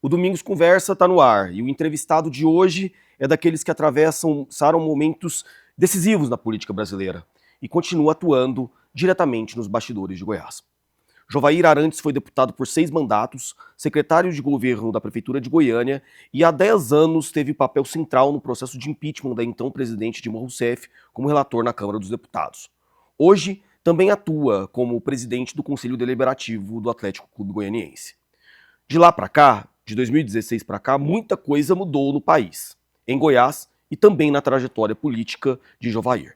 O Domingos Conversa está no ar e o entrevistado de hoje é daqueles que atravessaram momentos decisivos na política brasileira e continua atuando diretamente nos bastidores de Goiás. Jovair Arantes foi deputado por 6 mandatos, secretário de governo da Prefeitura de Goiânia e há 10 anos teve papel central no processo de impeachment da então presidente Dilma Rousseff como relator na Câmara dos Deputados. Hoje, também atua como presidente do Conselho Deliberativo do Atlético Clube Goianiense. De lá para cá, de 2016 para cá, muita coisa mudou no país, em Goiás e também na trajetória política de Jovair.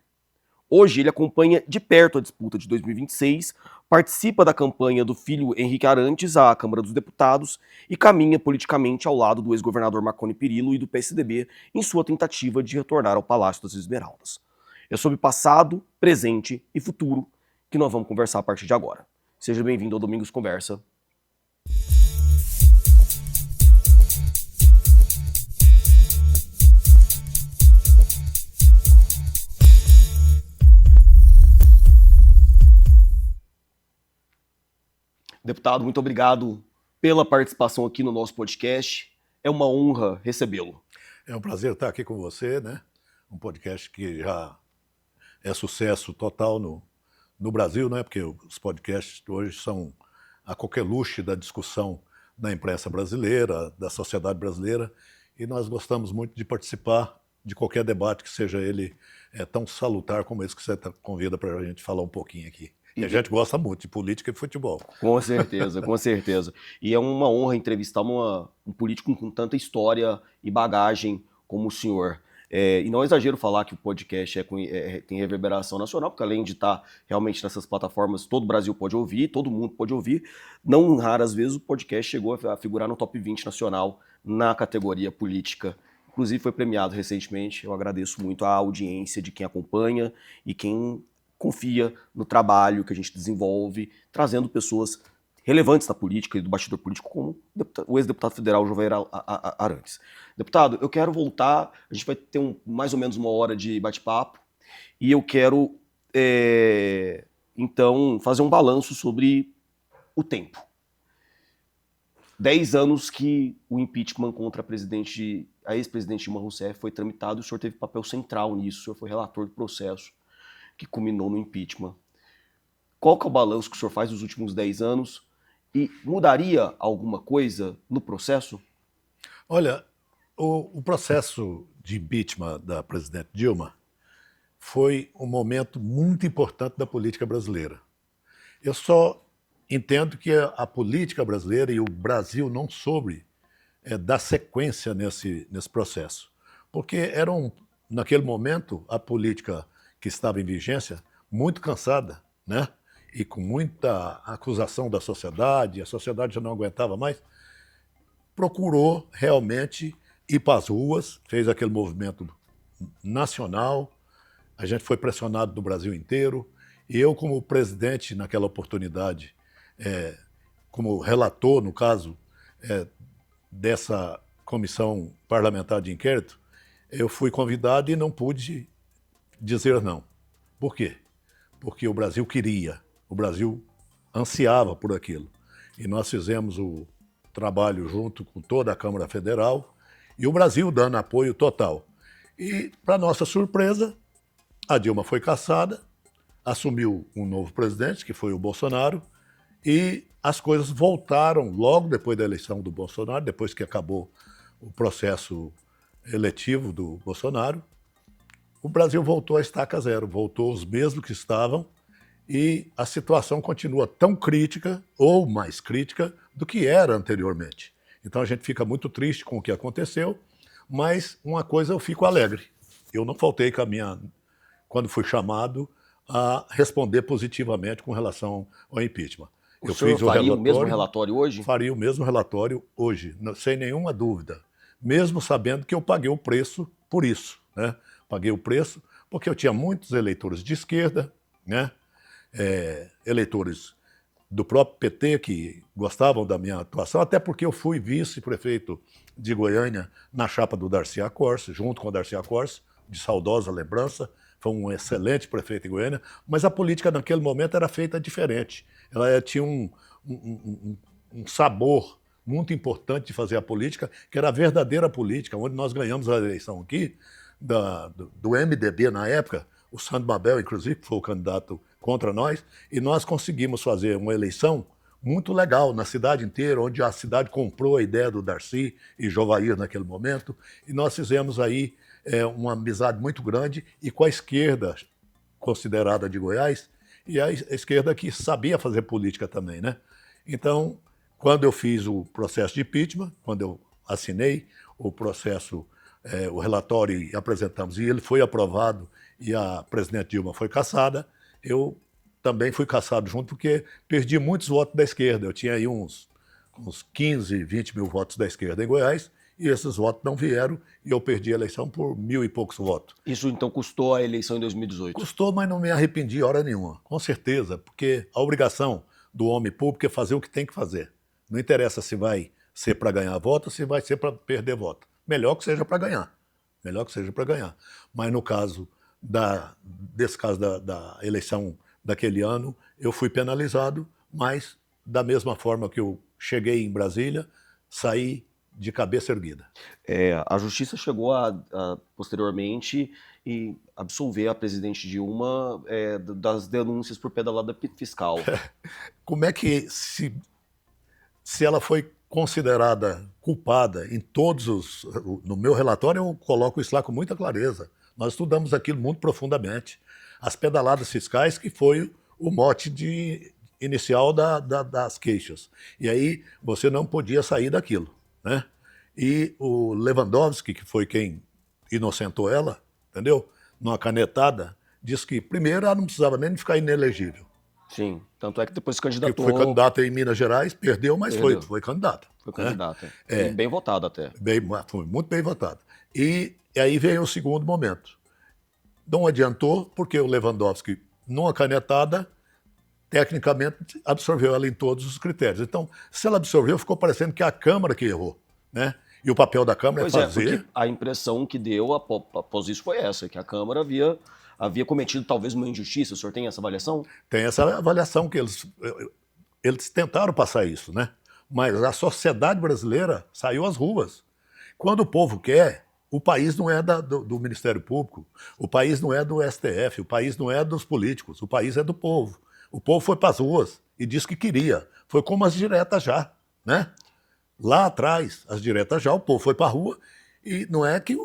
Hoje ele acompanha de perto a disputa de 2026, participa da campanha do filho Henrique Arantes à Câmara dos Deputados e caminha politicamente ao lado do ex-governador Marconi Perillo e do PSDB em sua tentativa de retornar ao Palácio das Esmeraldas. É sobre passado, presente e futuro que nós vamos conversar a partir de agora. Seja bem-vindo ao Domingos Conversa. Deputado, muito obrigado pela participação aqui no nosso podcast. É uma honra recebê-lo. É um prazer estar aqui com você, né? Um podcast que já é sucesso total no Brasil, né? Porque os podcasts hoje são a coqueluche da discussão da imprensa brasileira, da sociedade brasileira, e nós gostamos muito de participar de qualquer debate que seja ele tão salutar como esse que você convida para a gente falar um pouquinho aqui. E a gente gosta muito de política e futebol. Com certeza, com certeza. E é uma honra entrevistar um político com tanta história e bagagem como o senhor. E não é exagero falar que o podcast tem reverberação nacional, porque além de estar realmente nessas plataformas, todo o Brasil pode ouvir, todo mundo pode ouvir. Não raras vezes o podcast chegou a figurar no top 20 nacional na categoria política. Inclusive foi premiado recentemente. Eu agradeço muito a audiência de quem acompanha e quem confia no trabalho que a gente desenvolve, trazendo pessoas relevantes da política e do bastidor político, como o ex-deputado federal Jovair Arantes. Deputado, eu quero voltar, a gente vai ter mais ou menos uma hora de bate-papo, e eu quero, então, fazer um balanço sobre o tempo. 10 anos que o impeachment contra a ex-presidente Dilma Rousseff foi tramitado, e o senhor teve papel central nisso, o senhor foi relator do processo que culminou no impeachment. Qual que é o balanço que o senhor faz dos últimos 10 anos e mudaria alguma coisa no processo? Olha, o processo de impeachment da presidente Dilma foi um momento muito importante da política brasileira. Eu só entendo que a política brasileira e o Brasil não soube dar sequência nesse processo, porque naquele momento, a política que estava em vigência, muito cansada, né? E com muita acusação da sociedade, a sociedade já não aguentava mais, procurou realmente ir para as ruas, fez aquele movimento nacional, a gente foi pressionado no Brasil inteiro, e eu, como presidente naquela oportunidade, como relator, no caso, dessa comissão parlamentar de inquérito, eu fui convidado e não pude dizer não. Por quê? Porque o Brasil queria, o Brasil ansiava por aquilo. E nós fizemos o trabalho junto com toda a Câmara Federal e o Brasil dando apoio total. E, para nossa surpresa, a Dilma foi cassada, assumiu um novo presidente, que foi o Bolsonaro, e as coisas voltaram logo depois da eleição do Bolsonaro, depois que acabou o processo eletivo do Bolsonaro. O Brasil voltou à estaca zero, voltou os mesmos que estavam e a situação continua tão crítica ou mais crítica do que era anteriormente. Então a gente fica muito triste com o que aconteceu, mas uma coisa eu fico alegre. Eu não faltei quando fui chamado a responder positivamente com relação ao impeachment. O senhor faria o mesmo relatório hoje? Faria o mesmo relatório hoje, sem nenhuma dúvida. Mesmo sabendo que eu paguei o preço por isso, né? Paguei o preço porque eu tinha muitos eleitores de esquerda, né? Eleitores do próprio PT que gostavam da minha atuação, até porque eu fui vice-prefeito de Goiânia na chapa do Darcy Accorsi, junto com o Darcy Accorsi, de saudosa lembrança. Foi um excelente prefeito em Goiânia, mas a política naquele momento era feita diferente. Ela tinha um sabor muito importante de fazer a política, que era a verdadeira política, onde nós ganhamos a eleição aqui, do MDB na época, o Sandro Mabel, inclusive, que foi o candidato contra nós, e nós conseguimos fazer uma eleição muito legal na cidade inteira, onde a cidade comprou a ideia do Darcy e Jovair naquele momento, e nós fizemos aí uma amizade muito grande, e com a esquerda considerada de Goiás, e a esquerda que sabia fazer política também, né? Então, quando eu fiz o processo de impeachment, quando eu assinei o processo, o relatório e apresentamos, e ele foi aprovado e a presidente Dilma foi cassada, eu também fui cassado junto porque perdi muitos votos da esquerda. Eu tinha aí uns 15, 20 mil votos da esquerda em Goiás e esses votos não vieram e eu perdi a eleição por 1.000 e poucos votos. Isso então custou a eleição em 2018? Custou, mas não me arrependi hora nenhuma, com certeza, porque a obrigação do homem público é fazer o que tem que fazer. Não interessa se vai ser para ganhar voto ou se vai ser para perder voto. Melhor que seja para ganhar. Melhor que seja para ganhar. Mas no caso desse caso da eleição daquele ano, eu fui penalizado, mas da mesma forma que eu cheguei em Brasília, saí de cabeça erguida. A justiça chegou posteriormente e absolver a presidente Dilma das denúncias por pedalada fiscal. Como é que, se ela foi considerada culpada em todos os... No meu relatório eu coloco isso lá com muita clareza. Nós estudamos aquilo muito profundamente. As pedaladas fiscais, que foi o mote inicial das queixas. E aí você não podia sair daquilo, né? E o Lewandowski, que foi quem inocentou ela, entendeu? Numa canetada, disse que primeiro ela não precisava nem ficar inelegível. Sim, tanto é que depois se candidatou... Que foi candidata em Minas Gerais, perdeu, mas foi candidata. Foi candidata. E bem votada até. Foi muito bem votada. E aí veio o segundo momento. Não adiantou, porque o Lewandowski, numa canetada, tecnicamente absorveu ela em todos os critérios. Então, se ela absorveu, ficou parecendo que é a Câmara que errou, né? E o papel da Câmara é fazer... a impressão que deu após isso foi essa, que a Câmara havia cometido talvez uma injustiça. O senhor tem essa avaliação? Tem essa avaliação que eles tentaram passar isso, né? Mas a sociedade brasileira saiu às ruas. Quando o povo quer, o país não é do Ministério Público, o país não é do STF, o país não é dos políticos, o país é do povo. O povo foi para as ruas e disse que queria. Foi como as diretas já, né? Lá atrás, as diretas já, o povo foi para a rua e não é que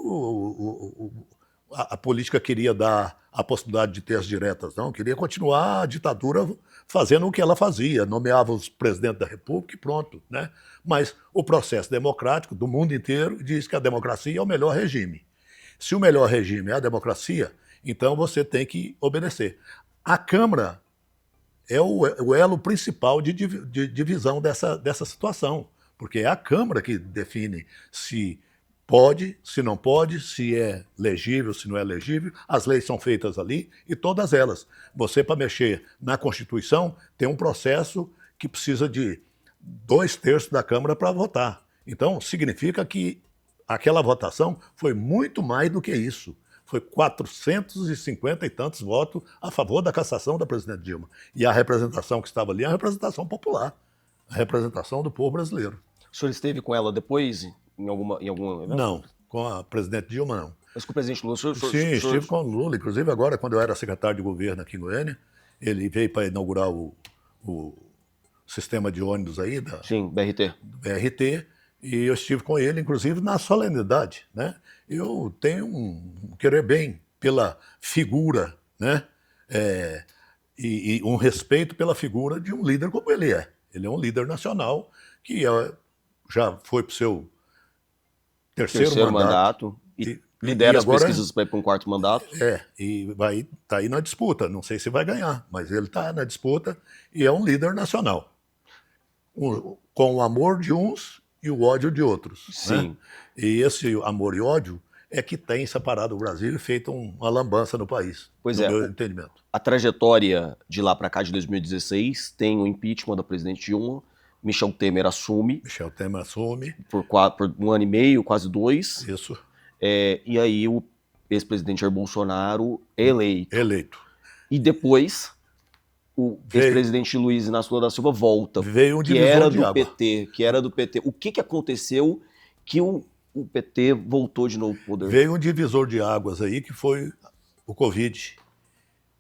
a política queria dar a possibilidade de ter as diretas, não. Queria continuar a ditadura fazendo o que ela fazia, nomeava os presidentes da República e pronto, né? Mas o processo democrático do mundo inteiro diz que a democracia é o melhor regime. Se o melhor regime é a democracia, então você tem que obedecer. A Câmara é o elo principal de divisão dessa situação, porque é a Câmara que define se pode, se não pode, se é legível, se não é legível. As leis são feitas ali e todas elas. Você, para mexer na Constituição, tem um processo que precisa de 2/3 da Câmara para votar. Então, significa que aquela votação foi muito mais do que isso. Foi 450 e tantos votos a favor da cassação da presidente Dilma. E a representação que estava ali é a representação popular, a representação do povo brasileiro. O senhor esteve com ela depois, em algum evento? Não, com a presidente Dilma não. Mas com o presidente Lula, Sim, estive com o Lula. Inclusive agora, quando eu era secretário de governo aqui em Goiânia, ele veio para inaugurar o sistema de ônibus aí Sim, BRT. Do BRT, e eu estive com ele, inclusive, na solenidade, né? Eu tenho um querer bem pela figura, né? E um respeito pela figura de um líder como ele é. Ele é um líder nacional que já foi para o seu terceiro mandato. E lidera as pesquisas para ir para um quarto mandato. E vai estar aí na disputa. Não sei se vai ganhar, mas ele está na disputa e é um líder nacional. Com o amor de uns e o ódio de outros. Sim. Né? E esse amor e ódio é que tem separado o Brasil e feito uma lambança no país, pois no meu entendimento. A trajetória de lá para cá, de 2016, tem o impeachment da presidente Dilma, Michel Temer assume. Michel Temer assume. Por 1 ano e meio, quase 2. Isso. E aí o ex-presidente Jair Bolsonaro é eleito. Eleito. E depois o ex-presidente Luiz Inácio Lula da Silva volta, veio um que divisor era de do água. PT, que era do PT. O que aconteceu que o PT voltou de novo pro poder? Veio um divisor de águas aí, que foi o Covid,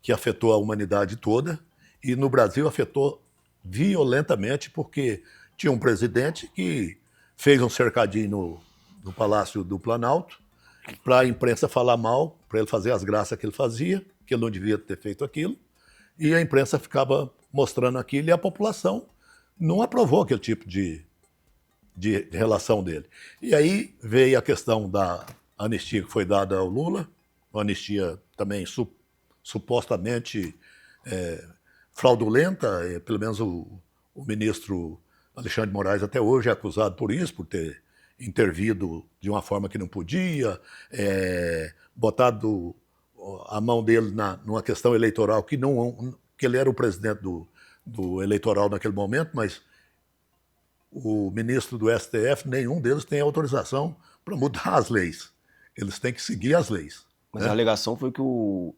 que afetou a humanidade toda, e no Brasil afetou violentamente, porque tinha um presidente que fez um cercadinho no Palácio do Planalto, para a imprensa falar mal, para ele fazer as graças que ele fazia, que ele não devia ter feito aquilo, e a imprensa ficava mostrando aquilo, e a população não aprovou aquele tipo de relação dele. E aí veio a questão da anistia que foi dada ao Lula, uma anistia também supostamente fraudulenta, pelo menos o ministro Alexandre de Moraes até hoje é acusado por isso, por ter intervido de uma forma que não podia, botado a mão dele numa questão eleitoral que ele era o presidente do eleitoral naquele momento, mas o ministro do STF, nenhum deles tem autorização para mudar as leis. Eles têm que seguir as leis. Mas a alegação foi que o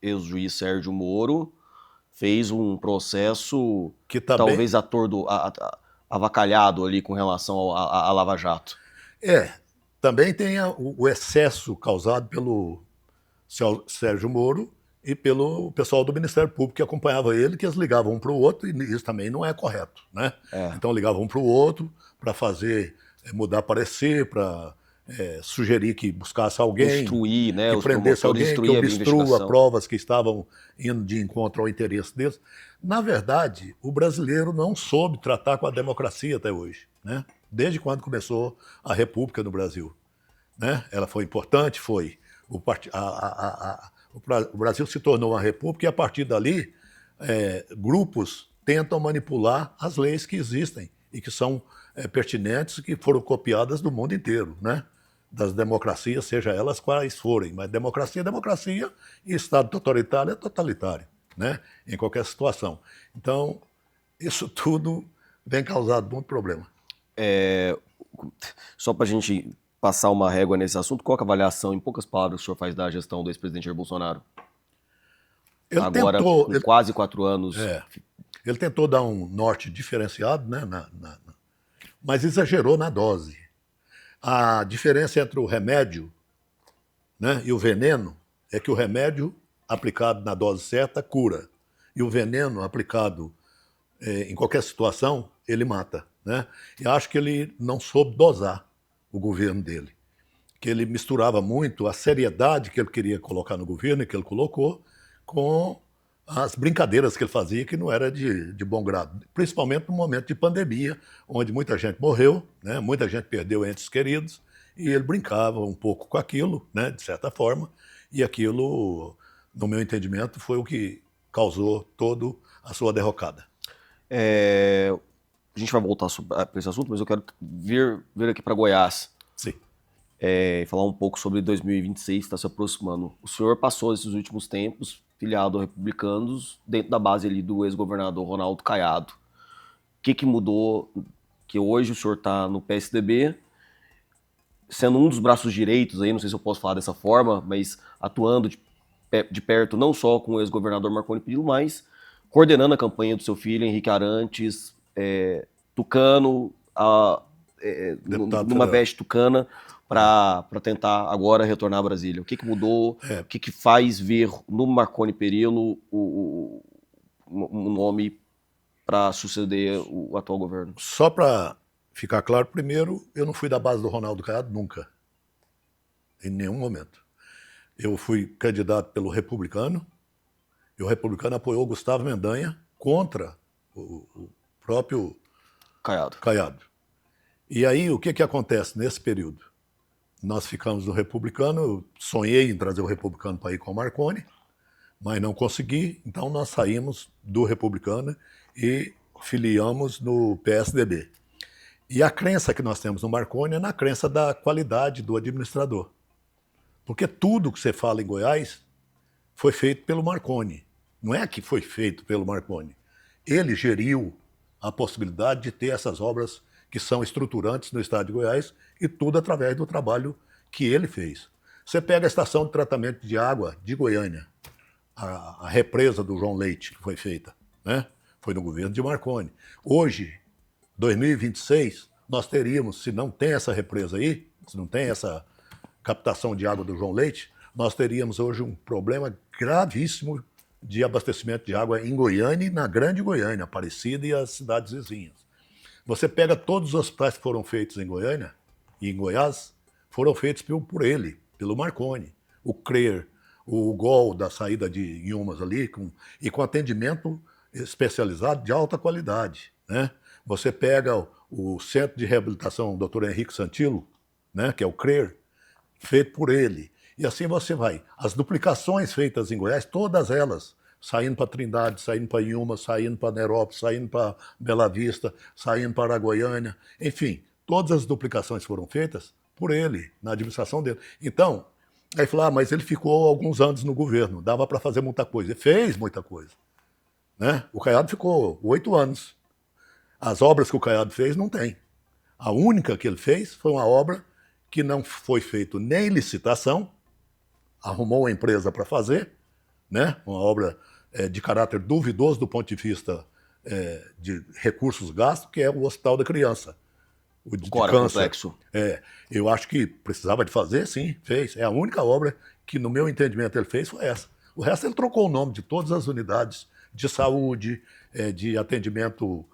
ex-juiz Sérgio Moro fez um processo que também, talvez avacalhado ali com relação à Lava Jato. Também tem o excesso causado pelo Sérgio Moro e pelo pessoal do Ministério Público que acompanhava ele, que eles ligavam um para o outro, e isso também não é correto, né? Então ligavam um para o outro para fazer, mudar parecer, para sugerir que buscasse alguém, instruir, né, que prendesse alguém, que obstrua provas que estavam indo de encontro ao interesse deles. Na verdade, o brasileiro não soube tratar com a democracia até hoje, né? Desde quando começou a República no Brasil, né? Ela foi importante, foi. O Brasil se tornou uma república e, a partir dali, grupos tentam manipular as leis que existem e que são pertinentes, que foram copiadas do mundo inteiro, né? Das democracias, seja elas quais forem. Mas democracia é democracia e Estado totalitário é totalitário, né? Em qualquer situação. Então, isso tudo vem causando muito problema. Só para a gente passar uma régua nesse assunto, qual é a avaliação, em poucas palavras, que o senhor faz da gestão do ex-presidente Jair Bolsonaro? Agora, com quase 4 anos. Ele tentou dar um norte diferenciado, né, mas exagerou na dose. A diferença entre o remédio, né, e o veneno é que o remédio aplicado na dose certa cura, e o veneno aplicado em qualquer situação, ele mata, né? E acho que ele não soube dosar o governo dele, que ele misturava muito a seriedade que ele queria colocar no governo e que ele colocou com as brincadeiras que ele fazia, que não era de bom grado, principalmente no momento de pandemia, onde muita gente morreu, né? Muita gente perdeu entes queridos, e ele brincava um pouco com aquilo, né? De certa forma, e aquilo, no meu entendimento, foi o que causou toda a sua derrocada. A gente vai voltar para esse assunto, mas eu quero vir aqui para Goiás. Sim. Falar um pouco sobre 2026, que está se aproximando. O senhor passou esses últimos tempos filiado a republicanos dentro da base ali do ex-governador Ronaldo Caiado. O que mudou? Que hoje o senhor está no PSDB, sendo um dos braços direitos, aí, não sei se eu posso falar dessa forma, mas atuando de perto não só com o ex-governador Marconi Perillo, mas coordenando a campanha do seu filho, Henrique Arantes, tucano, numa veste tucana, para tentar agora retornar a Brasília. O que mudou? O que faz ver no Marconi Perillo um nome para suceder o atual governo? Só para ficar claro, primeiro, eu não fui da base do Ronaldo Caiado nunca, em nenhum momento. Eu fui candidato pelo Republicano, e o Republicano apoiou o Gustavo Mendanha contra o próprio Caiado. E aí, o que acontece nesse período? Nós ficamos no Republicano, eu sonhei em trazer o Republicano para ir com o Marconi, mas não consegui, então nós saímos do Republicano e filiamos no PSDB. E a crença que nós temos no Marconi é na crença da qualidade do administrador. Porque tudo que você fala em Goiás foi feito pelo Marconi. Não é que foi feito pelo Marconi. Ele geriu a possibilidade de ter essas obras que são estruturantes no estado de Goiás, e tudo através do trabalho que ele fez. Você pega a estação de tratamento de água de Goiânia, a represa do João Leite, que foi feita, né? Foi no governo de Marconi. Hoje, 2026, nós teríamos, se não tem essa represa aí, se não tem essa captação de água do João Leite, nós teríamos hoje um problema gravíssimo de abastecimento de água em Goiânia e na Grande Goiânia, Aparecida e as cidades vizinhas. Você pega todos os hospitais que foram feitos em Goiânia e em Goiás, foram feitos por ele, pelo Marconi. O CRER, o GOL da saída de Inhumas ali, e com atendimento especializado de alta qualidade, né? Você pega o Centro de Reabilitação Dr. Henrique Santilo, né, que é o CRER, feito por ele. E assim você vai. As duplicações feitas em Goiás, todas elas, saindo para Trindade, saindo para Inhumas, saindo para Nerópolis, saindo para Bela Vista, saindo para Goiânia, enfim, todas as duplicações foram feitas por ele, na administração dele. Então, aí falou, mas ele ficou alguns anos no governo, dava para fazer muita coisa. Ele fez muita coisa, né? O Caiado ficou 8 anos. As obras que o Caiado fez, não tem. A única que ele fez foi uma obra que não foi feita nem licitação, arrumou uma empresa para fazer, né? Uma obra de caráter duvidoso do ponto de vista de recursos gastos, que é o Hospital da Criança. O de câncer. Complexo. Eu acho que precisava de fazer, sim, fez. É a única obra que, no meu entendimento, ele fez foi essa. O resto ele trocou o nome de todas as unidades de saúde, de atendimento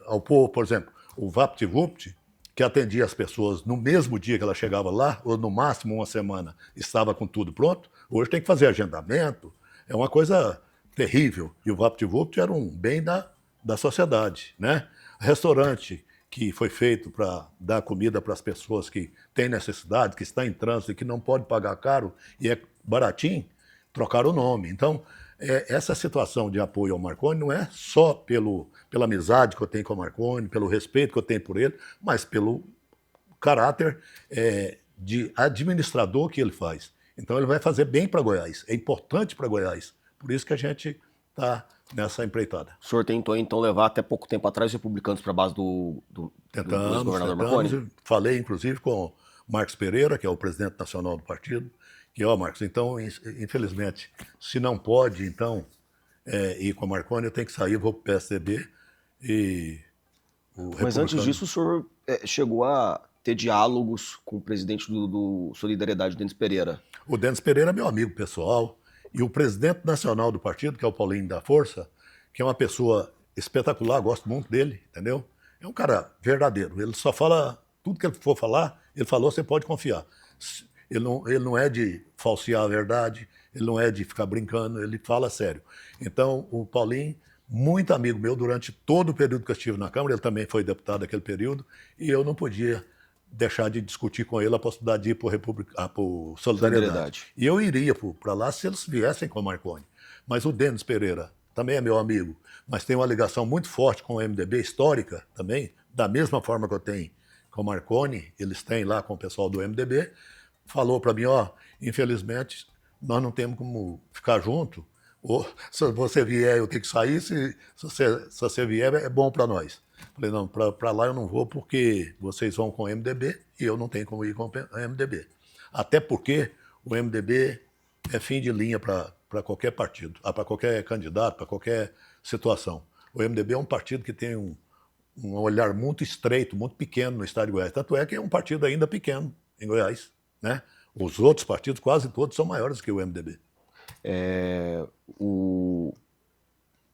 ao povo, por exemplo, o VaptVupt, que atendia as pessoas no mesmo dia que ela chegava lá, ou no máximo uma semana, estava com tudo pronto. Hoje tem que fazer agendamento, é uma coisa terrível. E o VaptVupt era um bem da sociedade, né? Restaurante que foi feito para dar comida para as pessoas que têm necessidade, que estão em trânsito e que não pode pagar caro e é baratinho, trocaram o nome. Então, essa situação de apoio ao Marconi não é só pela amizade que eu tenho com o Marconi, pelo respeito que eu tenho por ele, mas pelo caráter de administrador que ele faz. Então ele vai fazer bem para Goiás, é importante para Goiás. Por isso que a gente está nessa empreitada. O senhor tentou, então, levar até pouco tempo atrás os republicanos para a base do ex-governador Marconi? Falei, inclusive, com o Marcos Pereira, que é o presidente nacional do partido, que, Marcos, então, infelizmente, se não pode, então, ir com a Marconi, eu tenho que sair, vou para o PSDB e o Mas antes disso, o senhor chegou a ter diálogos com o presidente do Solidariedade, Denis Pereira. O Denis Pereira é meu amigo pessoal, e o presidente nacional do partido, que é o Paulinho da Força, que é uma pessoa espetacular, gosto muito dele, entendeu? É um cara verdadeiro, ele só fala, tudo que ele for falar, ele falou, você pode confiar. Ele não é de falsear a verdade, ele não é de ficar brincando, ele fala sério. Então, o Paulinho, muito amigo meu durante todo o período que eu estive na Câmara, ele também foi deputado naquele período, e eu não podia deixar de discutir com ele a possibilidade de ir para o Solidariedade. E eu iria para lá se eles viessem com o Marconi. Mas o Denis Pereira também é meu amigo, mas tem uma ligação muito forte com o MDB, histórica também, da mesma forma que eu tenho com o Marconi, eles têm lá com o pessoal do MDB, falou para mim, infelizmente, nós não temos como ficar junto, ou se você vier eu tenho que sair, se você vier é bom para nós. Falei, não, para lá eu não vou porque vocês vão com o MDB e eu não tenho como ir com o MDB. Até porque o MDB é fim de linha para qualquer partido, para qualquer candidato, para qualquer situação. O MDB é um partido que tem um olhar muito estreito, muito pequeno no estado de Goiás. Tanto é que é um partido ainda pequeno em Goiás, né? Os outros partidos, quase todos, são maiores que o MDB.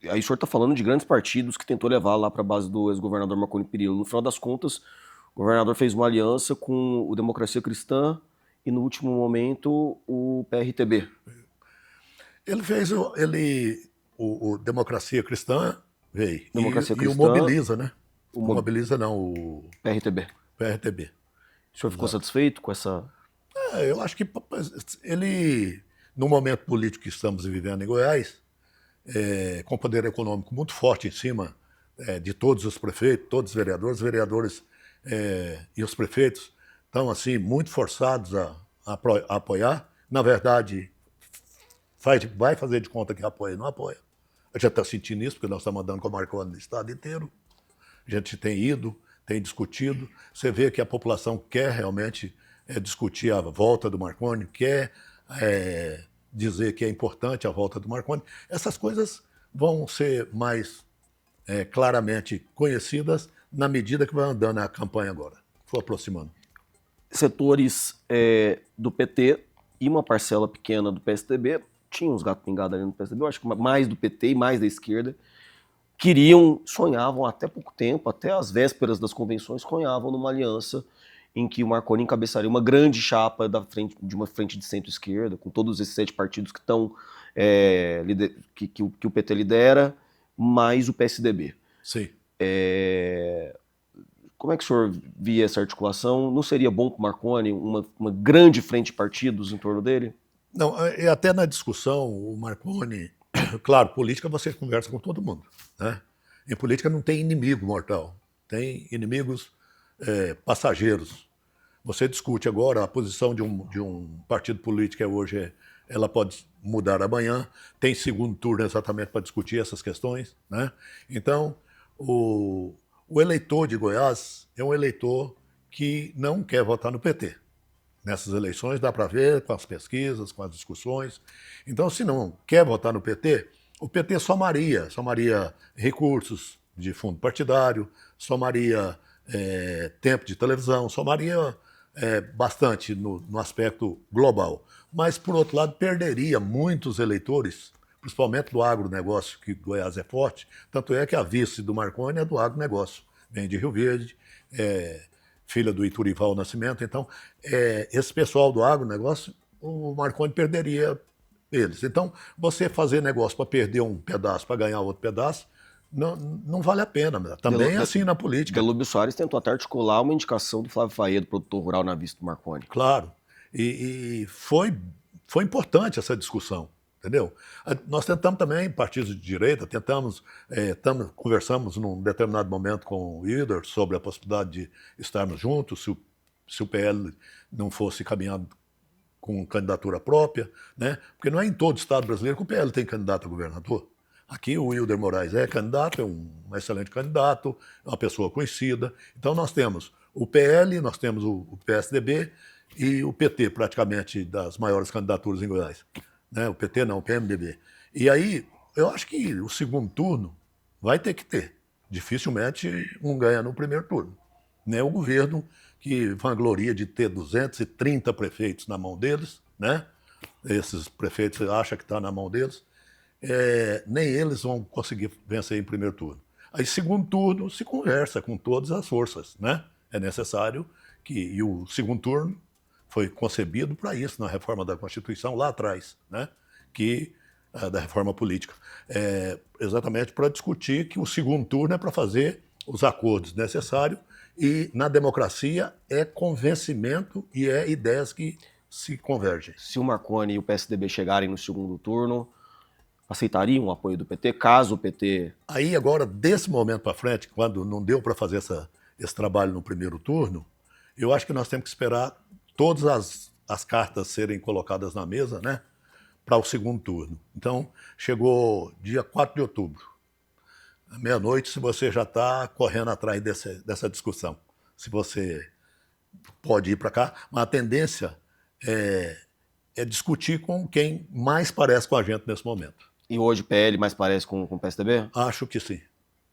Aí o senhor está falando de grandes partidos que tentou levar lá para a base do ex-governador Marconi Perillo. No final das contas, o governador fez uma aliança com o Democracia Cristã e, no último momento, o PRTB. Ele fez o Democracia Cristã veio. Democracia e Cristã, o Mobiliza, né? O Mobiliza não, o PRTB. PRTB. O senhor ficou satisfeito com essa... Eu acho que ele, no momento político que estamos vivendo em Goiás, com poder econômico muito forte em cima de todos os prefeitos, todos os vereadores e os prefeitos estão assim muito forçados a apoiar. Na verdade, vai fazer de conta que apoia e não apoia. A gente está sentindo isso, porque nós estamos andando com a Marconi no estado inteiro. A gente tem ido, tem discutido. Você vê que a população quer realmente discutir a volta do Marconi, quer dizer que é importante a volta do Marconi. Essas coisas vão ser mais claramente conhecidas na medida que vai andando a campanha agora, for aproximando. Setores do PT e uma parcela pequena do PSDB, tinha uns gatos pingados ali no PSDB, eu acho que mais do PT e mais da esquerda, sonhavam até pouco tempo, até as vésperas das convenções, sonhavam numa aliança em que o Marconi encabeçaria uma grande chapa de uma frente de centro-esquerda, com todos esses 7 partidos que estão que o PT lidera, mais o PSDB. Sim. Como é que o senhor via essa articulação? Não seria bom para o Marconi uma grande frente de partidos em torno dele? Não, até na discussão, o Marconi... Claro, política você conversa com todo mundo, né? Em política não tem inimigo mortal, tem inimigos passageiros. Você discute agora a posição de um partido político hoje, ela pode mudar amanhã, tem segundo turno exatamente para discutir essas questões, né? Então, o eleitor de Goiás é um eleitor que não quer votar no PT. Nessas eleições dá para ver com as pesquisas, com as discussões. Então, se não quer votar no PT, o PT somaria recursos de fundo partidário, somaria tempo de televisão, somaria bastante no aspecto global. Mas, por outro lado, perderia muitos eleitores, principalmente do agronegócio, que Goiás é forte. Tanto é que a vice do Marconi é do agronegócio, vem de Rio Verde, filha do Iturival Nascimento. Então, esse pessoal do agronegócio, o Marconi perderia eles. Então, você fazer negócio para perder um pedaço, para ganhar outro pedaço, não vale a pena. Também é assim na política. Delúbio Soares tentou até articular uma indicação do Flávio Faia, do produtor rural, na vista do Marconi. Claro. E foi importante essa discussão. Entendeu? Nós tentamos também, partidos de direita, conversamos num determinado momento com o Wilder sobre a possibilidade de estarmos juntos, se o PL não fosse caminhando com candidatura própria, né? Porque não é em todo o Estado brasileiro que o PL tem candidato a governador. Aqui o Wilder Moraes é candidato, é um excelente candidato, é uma pessoa conhecida. Então nós temos o PL, nós temos o PSDB e o PT, praticamente, das maiores candidaturas em Goiás. O PT não, o PMDB. E aí, eu acho que o segundo turno vai ter que ter. Dificilmente um ganha no primeiro turno. O governo que vangloria de ter 230 prefeitos na mão deles, né? Esses prefeitos acham que está na mão deles, nem eles vão conseguir vencer em primeiro turno. Aí, segundo turno, se conversa com todas as forças, né? É necessário e o segundo turno foi concebido para isso, na reforma da Constituição lá atrás, né? Da reforma política. Exatamente para discutir que o segundo turno é para fazer os acordos necessários e, na democracia, é convencimento e ideias que se convergem. Se o Marconi e o PSDB chegarem no segundo turno, aceitariam o apoio do PT, caso o PT... Aí, agora, desse momento para frente, quando não deu para fazer esse trabalho no primeiro turno, eu acho que nós temos que esperar todas as cartas serem colocadas na mesa, né, para o segundo turno. Então, chegou dia 4 de outubro. À meia-noite, se você já está correndo atrás dessa discussão, se você pode ir para cá, mas a tendência é discutir com quem mais parece com a gente nesse momento. E hoje o PL mais parece com o PSDB? Acho que sim.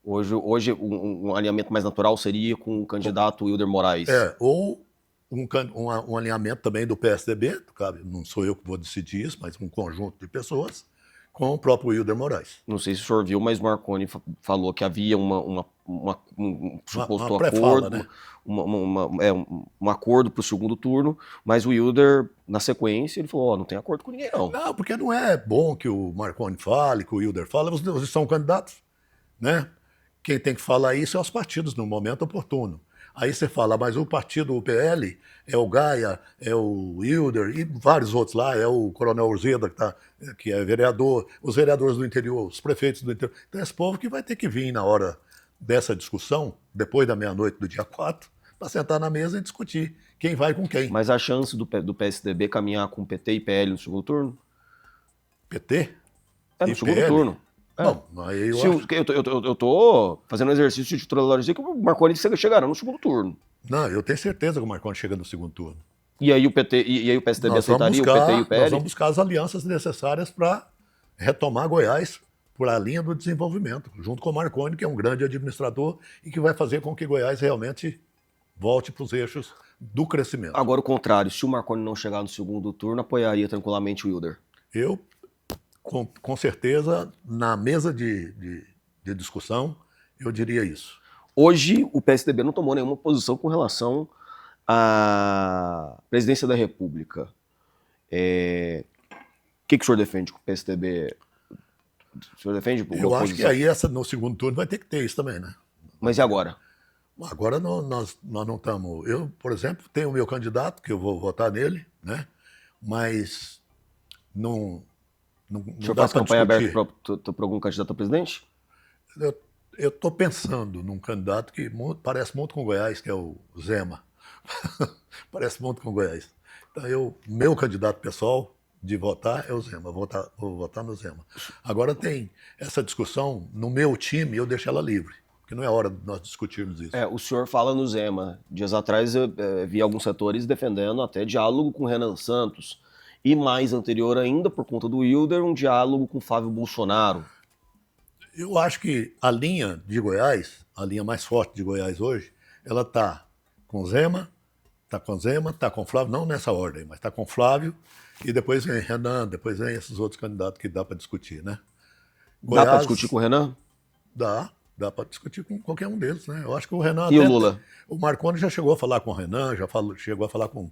Hoje um alinhamento mais natural seria com o candidato Wilder Moraes. Ou um alinhamento também do PSDB, não sou eu que vou decidir isso, mas um conjunto de pessoas, com o próprio Wilder Moraes. Não sei se o senhor viu, mas o Marconi falou que havia um suposto acordo, né? Um acordo para o segundo turno, mas o Wilder, na sequência, ele falou, não tem acordo com ninguém, não. Não, porque não é bom que o Marconi fale, que o Wilder fale, vocês são candidatos, né? Quem tem que falar isso é os partidos no momento oportuno. Aí você fala, mas o partido, o PL, é o Gaia, é o Wilder e vários outros lá, é o Coronel Urzeda, que é vereador, os vereadores do interior, os prefeitos do interior. Então esse povo que vai ter que vir na hora dessa discussão, depois da meia-noite do dia 4, para sentar na mesa e discutir quem vai com quem. Mas a chance do PSDB caminhar com PT e PL no segundo turno? PT? No segundo turno. Bom, aí eu tô fazendo um exercício de titularidade que o Marconi chegará no segundo turno. Não, eu tenho certeza que o Marconi chega no segundo turno. E aí o PT e aí o PSDB aceitaria o PT e o Nós PL? vamos buscar as alianças necessárias para retomar Goiás por a linha do desenvolvimento, junto com o Marconi, que é um grande administrador e que vai fazer com que Goiás realmente volte para os eixos do crescimento. Agora o contrário, se o Marconi não chegar no segundo turno, apoiaria tranquilamente o Hilder. Eu, com certeza, na mesa de discussão, eu diria isso. Hoje o PSDB não tomou nenhuma posição com relação à presidência da República. O que o senhor defende com o PSDB? O senhor defende uma Eu acho que aí no segundo turno vai ter que ter isso também, né? Mas e agora? Agora nós não estamos. Eu, por exemplo, tenho o meu candidato, que eu vou votar nele, né? Mas não O senhor dá faz para campanha discutir. aberta para algum candidato a presidente? Eu estou pensando num candidato que parece muito com Goiás, que é o Zema. Parece muito com Goiás. Então, meu candidato pessoal de votar é o Zema. Vou votar no Zema. Agora tem essa discussão no meu time, eu deixo ela livre. Porque não é hora de nós discutirmos isso. O senhor fala no Zema. Dias atrás eu vi alguns setores defendendo até diálogo com Renan Santos. E mais anterior ainda, por conta do Hilder, um diálogo com Flávio Bolsonaro. Eu acho que a linha de Goiás, a linha mais forte de Goiás hoje, ela está com Zema, está com Flávio, não nessa ordem, mas está com Flávio, e depois vem Renan, depois vem esses outros candidatos que dá para discutir, né? Dá para discutir com o Renan? Dá para discutir com qualquer um deles, né? Eu acho que o Renan E o Lula? O Marconi já chegou a falar com o Renan, chegou a falar com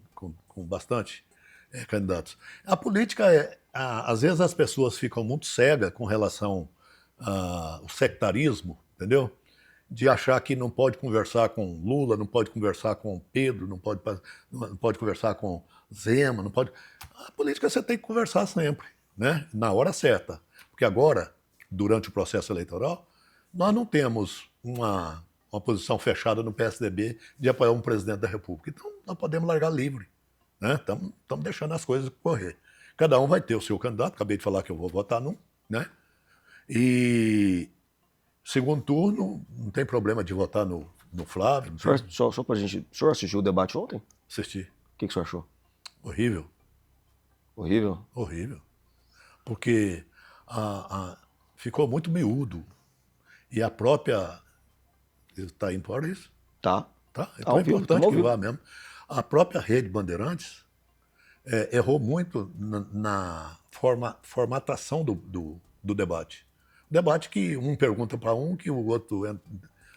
bastante candidatos. A política às vezes as pessoas ficam muito cegas com relação ao sectarismo, entendeu? De achar que não pode conversar com Lula, não pode conversar com Pedro, não pode conversar com Zema, não pode. A política você tem que conversar sempre, né? Na hora certa. Porque agora, durante o processo eleitoral, nós não temos uma posição fechada no PSDB de apoiar um presidente da República. Então, nós podemos largar livre. Né? Estamos deixando as coisas correr. Cada um vai ter o seu candidato, acabei de falar que eu vou votar num, né? E segundo turno, não tem problema de votar no Flávio. Só pra gente. O senhor assistiu o debate ontem? Assisti. O que o senhor achou? Horrível. Horrível? Horrível. Porque ficou muito miúdo. E a própria. Está indo para isso? Tá. Então é importante que vá mesmo. A própria Rede Bandeirantes errou muito na formatação do debate. Debate que um pergunta para um, que o outro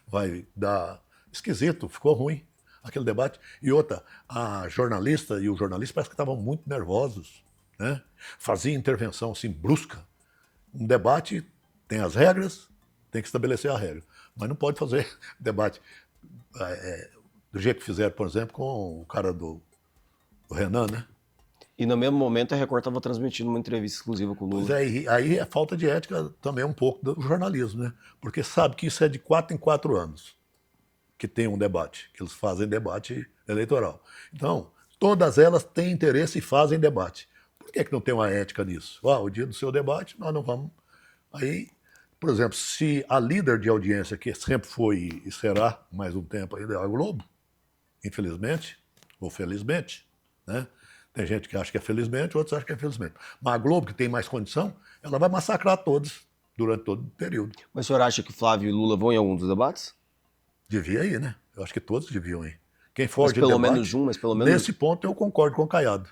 vai dar esquisito, ficou ruim aquele debate. E outra, a jornalista e o jornalista parece que estavam muito nervosos, né? Fazia intervenção assim brusca. Um debate tem as regras, tem que estabelecer a regra, mas não pode fazer debate do jeito que fizeram, por exemplo, com o cara do Renan, né? E no mesmo momento a Record estava transmitindo uma entrevista exclusiva com o Lula. Pois é, aí é falta de ética também um pouco do jornalismo, né? Porque sabe que isso é de 4 em 4 anos que tem um debate, que eles fazem debate eleitoral. Então, todas elas têm interesse e fazem debate. Por que não tem uma ética nisso? O dia do seu debate, nós não vamos. Aí, por exemplo, se a líder de audiência, que sempre foi e será mais um tempo ainda, é a Globo, infelizmente, ou felizmente, né? Tem gente que acha que é felizmente, outros acham que é felizmente. Mas a Globo, que tem mais condição, ela vai massacrar todos durante todo o período. Mas o senhor acha que Flávio e Lula vão em algum dos debates? Devia ir, né? Eu acho que todos deviam ir. Quem for de pelo debate, menos um, mas pelo menos... Nesse ponto eu concordo com o Caiado.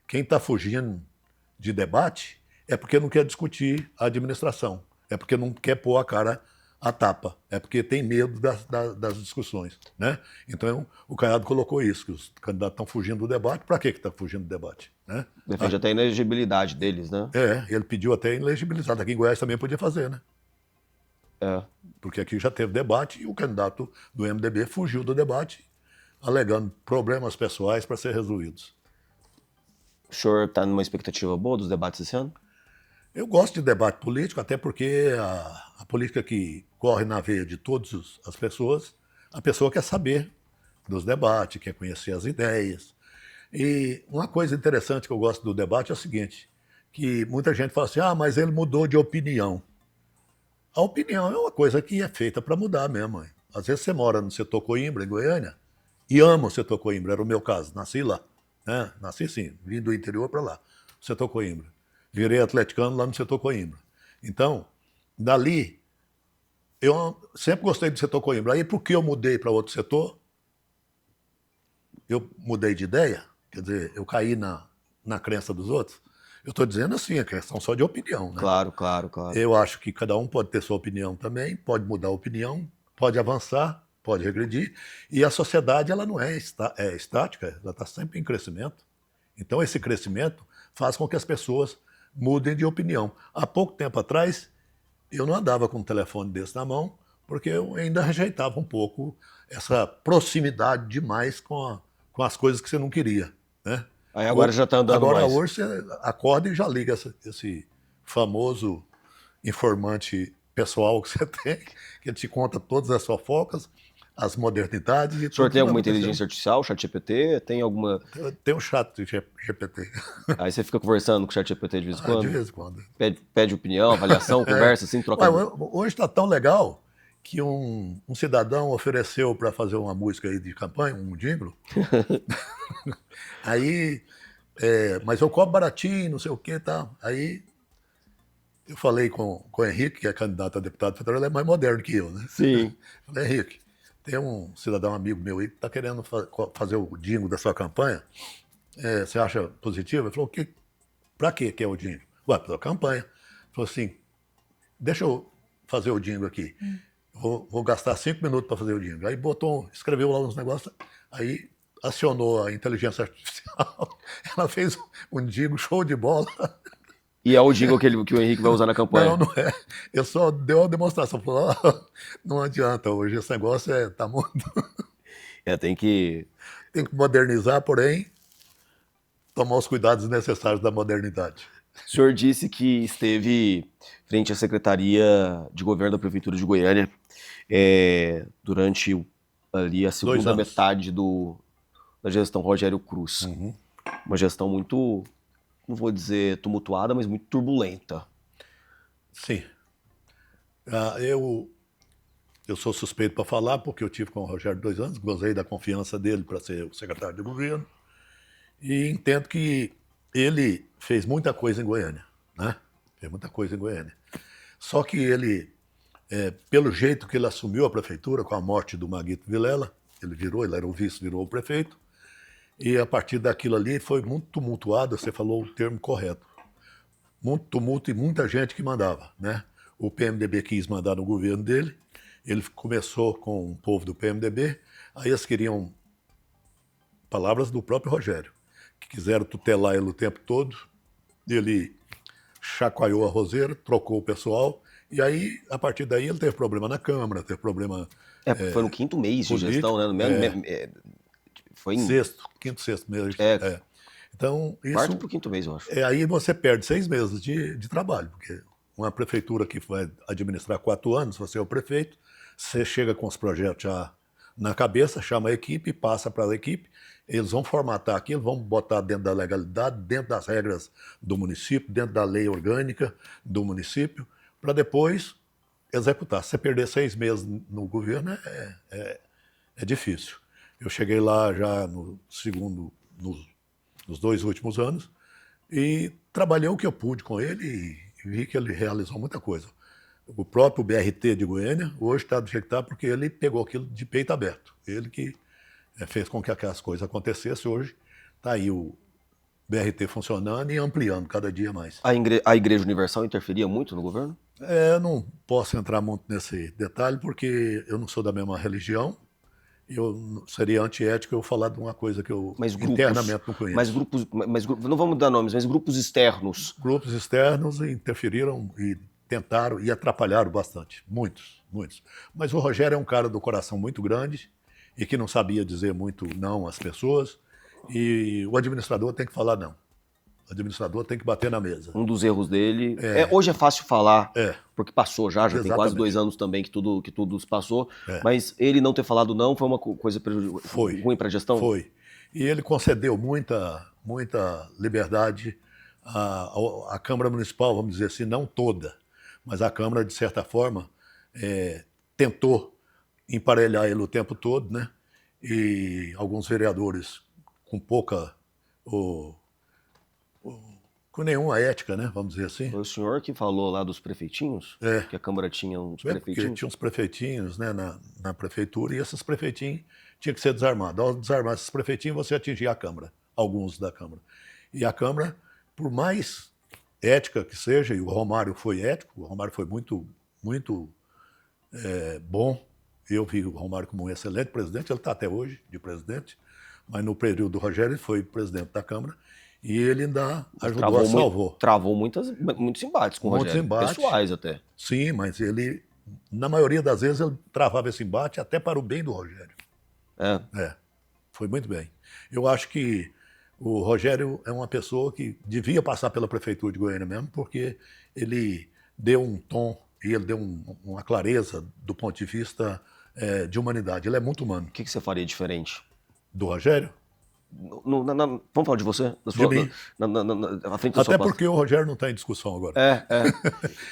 Quem está fugindo de debate é porque não quer discutir a administração. É porque não quer pôr a cara à tapa. É porque tem medo das discussões, né? Então o Caiado colocou isso, que os candidatos estão fugindo do debate. Para que está fugindo do debate? Né? Defende até a inelegibilidade deles, né? Ele pediu até inelegibilidade. Aqui em Goiás também podia fazer, né? Porque aqui já teve debate e o candidato do MDB fugiu do debate, alegando problemas pessoais para ser resolvidos. O senhor está numa expectativa boa dos debates esse ano? Eu gosto de debate político, até porque a política que corre na veia de todas as pessoas, a pessoa quer saber dos debates, quer conhecer as ideias. E uma coisa interessante que eu gosto do debate é o seguinte, que muita gente fala assim, mas ele mudou de opinião. A opinião é uma coisa que é feita para mudar mesmo. Às vezes você mora no setor Coimbra, em Goiânia, e ama o setor Coimbra, era o meu caso, nasci lá, né? Nasci sim, vim do interior para lá, setor Coimbra. Virei atleticano lá no setor Coimbra. Então, dali, eu sempre gostei do setor Coimbra. Aí, por que eu mudei para outro setor? Eu mudei de ideia, quer dizer, eu caí na crença dos outros. Eu estou dizendo assim, é questão só de opinião, né? Claro, claro, claro. Eu acho que cada um pode ter sua opinião também, pode mudar a opinião, pode avançar, pode regredir. E a sociedade, ela não é estática, ela está sempre em crescimento. Então, esse crescimento faz com que as pessoas mudem de opinião. Há pouco tempo atrás, eu não andava com um telefone desse na mão, porque eu ainda rejeitava um pouco essa proximidade demais com as coisas que você não queria, né? Aí agora já tá andando Agora mais. hoje você acorda e já liga esse famoso informante pessoal que você tem, que ele te conta todas as fofocas, as modernidades e O senhor tudo que tem vai alguma acontecendo. inteligência artificial, ChatGPT? Tem alguma... Tem um chat do GPT, Aí você fica conversando com o ChatGPT de vez em de quando? vez em quando. Pede opinião, avaliação, conversa, assim, troca... Ué, hoje está tão legal que um cidadão ofereceu para fazer uma música aí de campanha, um jingle. Aí, mas eu cobro baratinho, não sei o que, tá. Aí eu falei com o Henrique, que é candidato a deputado federal, ele é mais moderno que eu, né? Sim. Falei, Henrique, tem um cidadão amigo meu aí que está querendo fazer o jingle da sua campanha. Você acha positivo? Ele falou, para que é o jingle? Ué, pela campanha. Ele falou assim, deixa eu fazer o jingle aqui. Vou gastar 5 minutos para fazer o jingle. Aí escreveu lá uns negócios, aí acionou a inteligência artificial. Ela fez um jingle show de bola. E é o jingle que o Henrique vai usar na campanha. Não é. Eu só dei uma demonstração. Falei, não adianta hoje, esse negócio tá muito... Tem que... Tem que modernizar, porém, tomar os cuidados necessários da modernidade. O senhor disse que esteve frente à Secretaria de Governo da Prefeitura de Goiânia durante ali a segunda metade da gestão Rogério Cruz. Uhum. Uma gestão muito, não vou dizer tumultuada, mas muito turbulenta. Sim. Eu sou suspeito para falar, porque eu tive com o Rogério 2 anos, gozei da confiança dele para ser o secretário de governo, e entendo que ele fez muita coisa em Goiânia, né? Fez muita coisa em Goiânia. Só que ele, pelo jeito que ele assumiu a prefeitura, com a morte do Maguito Vilela, ele era o vice, virou o prefeito, e a partir daquilo ali foi muito tumultuado, você falou o termo correto. Muito tumulto e muita gente que mandava, né? O PMDB quis mandar no governo dele, ele começou com o povo do PMDB, aí eles queriam palavras do próprio Rogério, que quiseram tutelar ele o tempo todo, ele chacoalhou a roseira, trocou o pessoal, e aí, a partir daí, ele teve problema na Câmara, teve problema... Foi no quinto mês de gestão, né? Foi em... Quinto, sexto mês. Então, isso... Quarto pro quinto mês, eu acho. Aí você perde 6 meses de trabalho, porque uma prefeitura que vai administrar 4 anos, você é o prefeito, você chega com os projetos já na cabeça, chama a equipe, passa para a equipe, eles vão formatar aquilo, vão botar dentro da legalidade, dentro das regras do município, dentro da lei orgânica do município, para depois executar. Se você perder 6 meses no governo, é difícil. Eu cheguei lá já nos 2 últimos anos e trabalhei o que eu pude com ele e vi que ele realizou muita coisa. O próprio BRT de Goiânia hoje está do jeito que está porque ele pegou aquilo de peito aberto. Ele que fez com que aquelas coisas acontecessem. Hoje está aí o BRT funcionando e ampliando cada dia mais. A Igreja Universal interferia muito no governo? Eu não posso entrar muito nesse detalhe porque eu não sou da mesma religião. Seria antiético eu falar de uma coisa que eu internamente não conheço. Mas não vamos dar nomes, mas grupos externos. Grupos externos interferiram e tentaram e atrapalharam bastante. Muitos. Mas o Rogério é um cara do coração muito grande e que não sabia dizer muito não às pessoas. E o administrador tem que falar não. O administrador tem que bater na mesa. Um dos erros dele... hoje é fácil falar, porque passou já Exatamente. Tem quase 2 anos também que tudo se passou, mas ele não ter falado não foi uma coisa ruim para a gestão? Foi. E ele concedeu muita liberdade à Câmara Municipal, vamos dizer assim, não toda, mas a Câmara, de certa forma, tentou emparelhar ele o tempo todo, né? E alguns vereadores com pouca o- com nenhuma ética, né? Vamos dizer assim. Foi o senhor que falou lá dos prefeitinhos? É. Que a Câmara tinha uns Porque prefeitinhos? tinha uns prefeitinhos, né, na prefeitura, e esses prefeitinhos tinham que ser desarmados. Ao desarmar esses prefeitinhos, você atingia a Câmara, alguns da Câmara. E a Câmara, por mais ética que seja, e o Romário foi ético, o Romário foi muito, muito bom. Eu vi o Romário como um excelente presidente, ele está até hoje de presidente, mas no período do Rogério ele foi presidente da Câmara e ele ainda ajudou, salvou. Travou muitos embates com o Muitos Rogério, embates. pessoais até. Sim, mas ele, na maioria das vezes, ele travava esse embate até para o bem do Rogério. Foi muito bem. Eu acho que o Rogério é uma pessoa que devia passar pela prefeitura de Goiânia mesmo, porque ele deu um tom e ele deu uma clareza do ponto de vista de humanidade. Ele é muito humano. O que você faria diferente? Do Rogério? Vamos falar de você? De mim. À frente da sua Até pasta. porque o Rogério não está em discussão agora.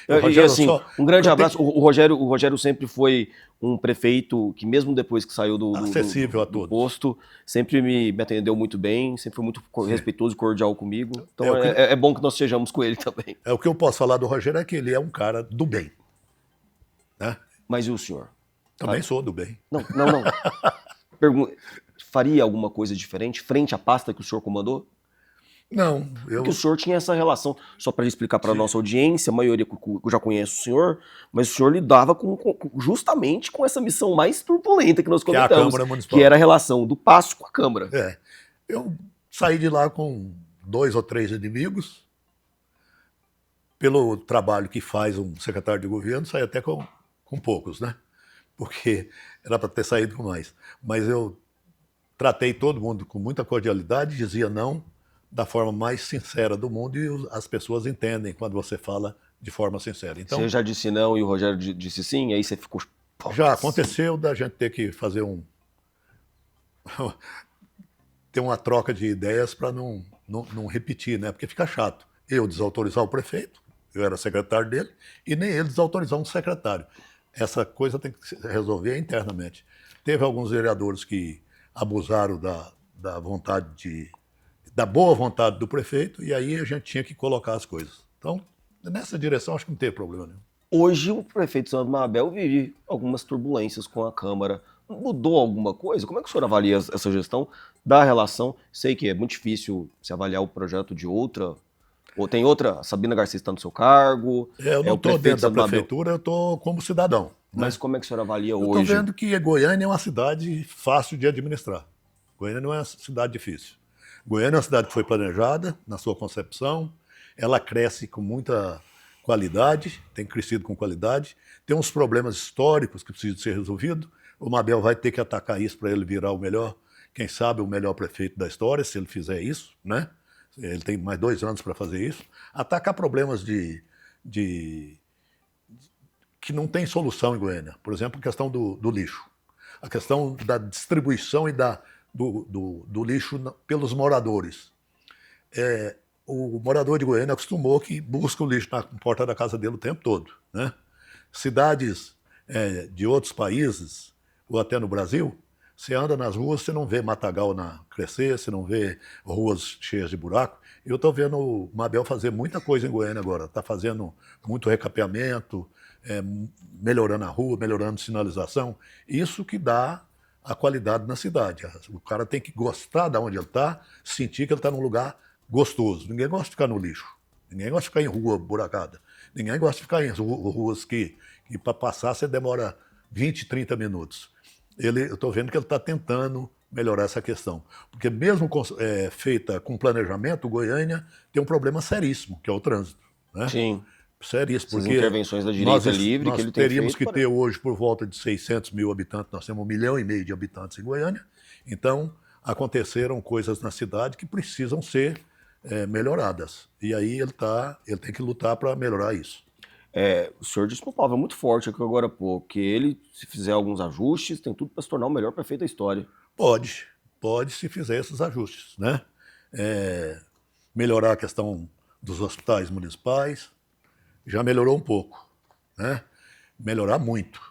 E Rogério assim, um grande abraço. O Rogério sempre foi um prefeito que, mesmo depois que saiu acessível a do todos. posto, sempre me atendeu muito bem, sempre foi muito respeitoso e cordial comigo. Então É bom que nós sejamos com ele também. O que eu posso falar do Rogério é que ele é um cara do bem. Né? Mas e o senhor? Também sou do bem. Não. Faria alguma coisa diferente frente à pasta que o senhor comandou? Não. Porque o senhor tinha essa relação, só para explicar para a nossa audiência, a maioria já conhece o senhor, mas o senhor lidava justamente com essa missão mais turbulenta que nós comentamos, que é a Câmara Municipal. Que era a relação do paço com a Câmara. Eu saí de lá com 2 ou 3 inimigos. Pelo trabalho que faz um secretário de governo, saí até com poucos, né? Porque era para ter saído com mais. Mas eu tratei todo mundo com muita cordialidade, dizia não da forma mais sincera do mundo e as pessoas entendem quando você fala de forma sincera. Então, você já disse não e o Rogério disse sim, aí você ficou... Já aconteceu da gente ter que fazer ter uma troca de ideias para não repetir, né? Porque fica chato. Eu desautorizar o prefeito, eu era secretário dele, e nem ele desautorizar um secretário. Essa coisa tem que se resolver internamente. Teve alguns vereadores que abusaram da boa vontade do prefeito, e aí a gente tinha que colocar as coisas. Então, nessa direção, acho que não tem problema nenhum. Hoje, o prefeito Sandro Mabel vive algumas turbulências com a Câmara. Mudou alguma coisa? Como é que o senhor avalia essa gestão da relação? Sei que é muito difícil se avaliar o projeto de outra. Ou tem outra, a Sabina Garcia está no seu cargo. Eu não estou dentro da prefeitura, eu estou como cidadão. Né? Mas como é que o senhor avalia hoje? Eu estou vendo que Goiânia é uma cidade fácil de administrar. Goiânia não é uma cidade difícil. Goiânia é uma cidade que foi planejada na sua concepção, ela cresce com muita qualidade, tem crescido com qualidade, tem uns problemas históricos que precisam ser resolvidos. O Mabel vai ter que atacar isso para ele virar o melhor, quem sabe o melhor prefeito da história, se ele fizer isso, né? Ele tem mais 2 anos para fazer isso. Atacar problemas que não tem solução em Goiânia. Por exemplo, a questão do lixo. A questão da distribuição e do lixo pelos moradores. O morador de Goiânia acostumou que busca o lixo na porta da casa dele o tempo todo. Né? Cidades de outros países, ou até no Brasil, você anda nas ruas, você não vê matagal crescer, você não vê ruas cheias de buraco. Eu estou vendo o Mabel fazer muita coisa em Goiânia agora. Está fazendo muito recapeamento, melhorando a rua, melhorando sinalização. Isso que dá a qualidade na cidade. O cara tem que gostar de onde ele está, sentir que ele está num lugar gostoso. Ninguém gosta de ficar no lixo. Ninguém gosta de ficar em rua buracada. Ninguém gosta de ficar em ruas que para passar você demora 20, 30 minutos. Eu estou vendo que ele está tentando melhorar essa questão. Porque mesmo feita com planejamento, Goiânia tem um problema seríssimo, que é o trânsito. Né? Sim. Seríssimo. Essas porque intervenções da direita livre que ele tem teríamos feito, que ter hoje por volta de 600 mil habitantes, nós temos 1,5 milhão de habitantes em Goiânia. Então, aconteceram coisas na cidade que precisam ser melhoradas. E aí ele tem que lutar para melhorar isso. O senhor disse uma palavra muito forte aqui agora há pouco, que ele, se fizer alguns ajustes, tem tudo para se tornar o melhor prefeito da história. Pode se fizer esses ajustes, né? Melhorar a questão dos hospitais municipais, já melhorou um pouco, né? Melhorar muito,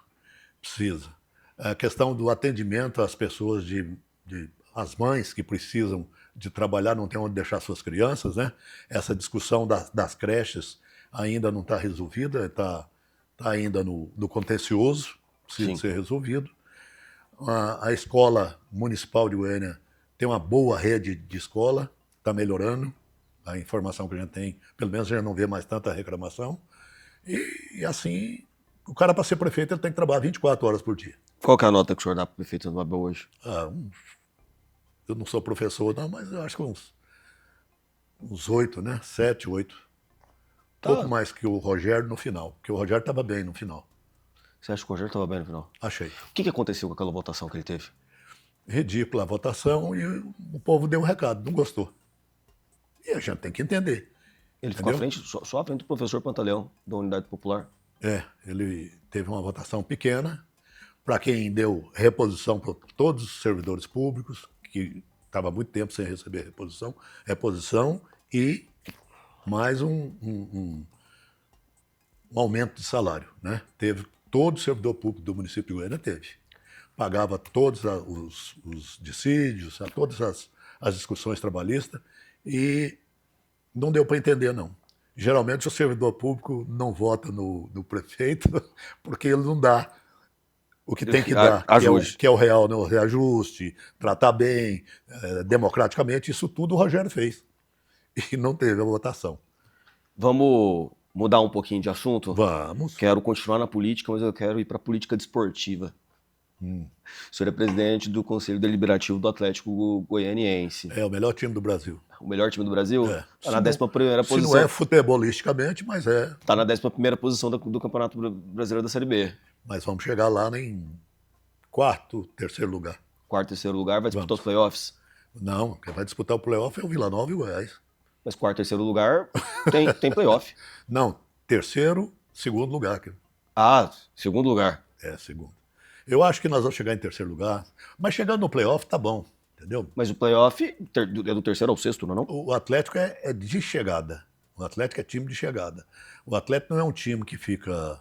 precisa. A questão do atendimento às pessoas, as mães que precisam de trabalhar, não tem onde deixar suas crianças, né? Essa discussão das creches ainda não está resolvida, está ainda no contencioso, precisa Sim. ser resolvido. A escola municipal de Goiânia tem uma boa rede de escola, está melhorando. A informação que a gente tem, pelo menos a gente não vê mais tanta reclamação. E assim, o cara para ser prefeito ele tem que trabalhar 24 horas por dia. Qual que é a nota que o senhor dá para o prefeito do Mabel hoje? Eu não sou professor, não, mas eu acho que uns 8, né? 7, 8. Tá. Pouco mais que o Rogério no final, porque o Rogério estava bem no final. Você acha que o Rogério estava bem no final? Achei. O que aconteceu com aquela votação que ele teve? Ridícula a votação e o povo deu um recado, não gostou. E a gente tem que entender. Ele ficou à Entendeu? frente, só à frente do professor Pantaleão, da Unidade Popular. Ele teve uma votação pequena, para quem deu reposição para todos os servidores públicos, que estava há muito tempo sem receber reposição e mais um aumento de salário. Né? Teve todo o servidor público do município de Goiânia, teve. Pagava todos os dissídios, todas as discussões trabalhistas e não deu para entender, não. Geralmente o servidor público não vota no prefeito porque ele não dá o que tem que dar, que é o real, né? O reajuste, tratar bem, democraticamente, isso tudo o Rogério fez. E não teve a votação. Vamos mudar um pouquinho de assunto? Vamos. Quero continuar na política, mas eu quero ir para a política desportiva. O senhor é presidente do Conselho Deliberativo do Atlético Goianiense. É o melhor time do Brasil. O melhor time do Brasil? Está na 11ª posição. Se não é futebolisticamente, mas é. Está na 11ª posição do Campeonato Brasileiro da Série B. Mas vamos chegar lá em quarto, terceiro lugar. Quarto, terceiro lugar, vai disputar os playoffs? Não, quem vai disputar o playoff é o Vila Nova e o Goiás. Mas quarto, terceiro lugar tem playoff. Não, terceiro, segundo lugar. Ah, segundo lugar. Segundo. Eu acho que nós vamos chegar em terceiro lugar, mas chegando no playoff tá bom, entendeu? Mas o playoff é do terceiro ao sexto, não é não? O Atlético é de chegada. O Atlético é time de chegada. O Atlético não é um time que fica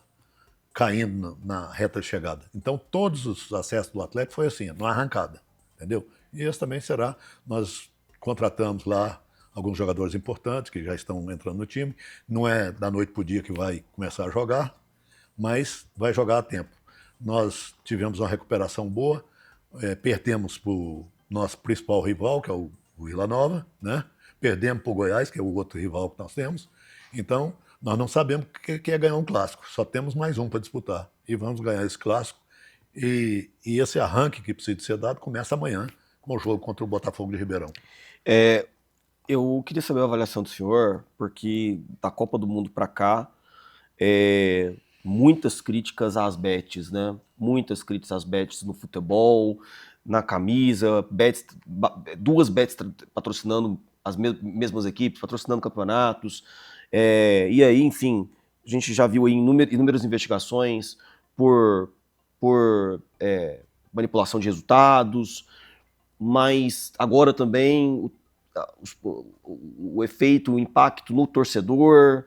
caindo na reta de chegada. Então todos os acessos do Atlético foi assim, numa arrancada, entendeu? E esse também será. Nós contratamos lá alguns jogadores importantes que já estão entrando no time. Não é da noite para o dia que vai começar a jogar, mas vai jogar a tempo. Nós tivemos uma recuperação boa, perdemos para o nosso principal rival, que é o Vila Nova, né? Perdemos para o Goiás, que é o outro rival que nós temos. Então, nós não sabemos o que é ganhar um clássico, só temos mais um para disputar. E vamos ganhar esse clássico. E esse arranque que precisa de ser dado começa amanhã, com o jogo contra o Botafogo de Ribeirão. Eu queria saber a avaliação do senhor, porque da Copa do Mundo para cá, muitas críticas às bets, né? Muitas críticas às bets no futebol, na camisa, duas bets patrocinando as mesmas equipes, patrocinando campeonatos. E aí, enfim, a gente já viu aí inúmeras investigações por manipulação de resultados, mas agora também o efeito, o impacto no torcedor,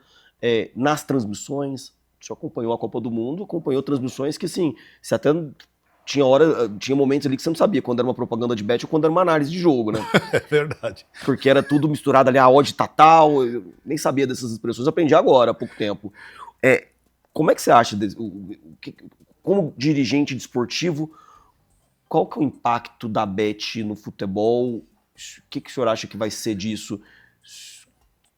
nas transmissões. O senhor acompanhou a Copa do Mundo, acompanhou transmissões que, assim, você até tinha momentos ali que você não sabia quando era uma propaganda de bet ou quando era uma análise de jogo, né? É verdade. Porque era tudo misturado ali, a odd tá tal, eu nem sabia dessas expressões, eu aprendi agora, há pouco tempo. Como é que você acha, como dirigente desportivo, qual que é o impacto da bet no futebol? O que o senhor acha que vai ser disso?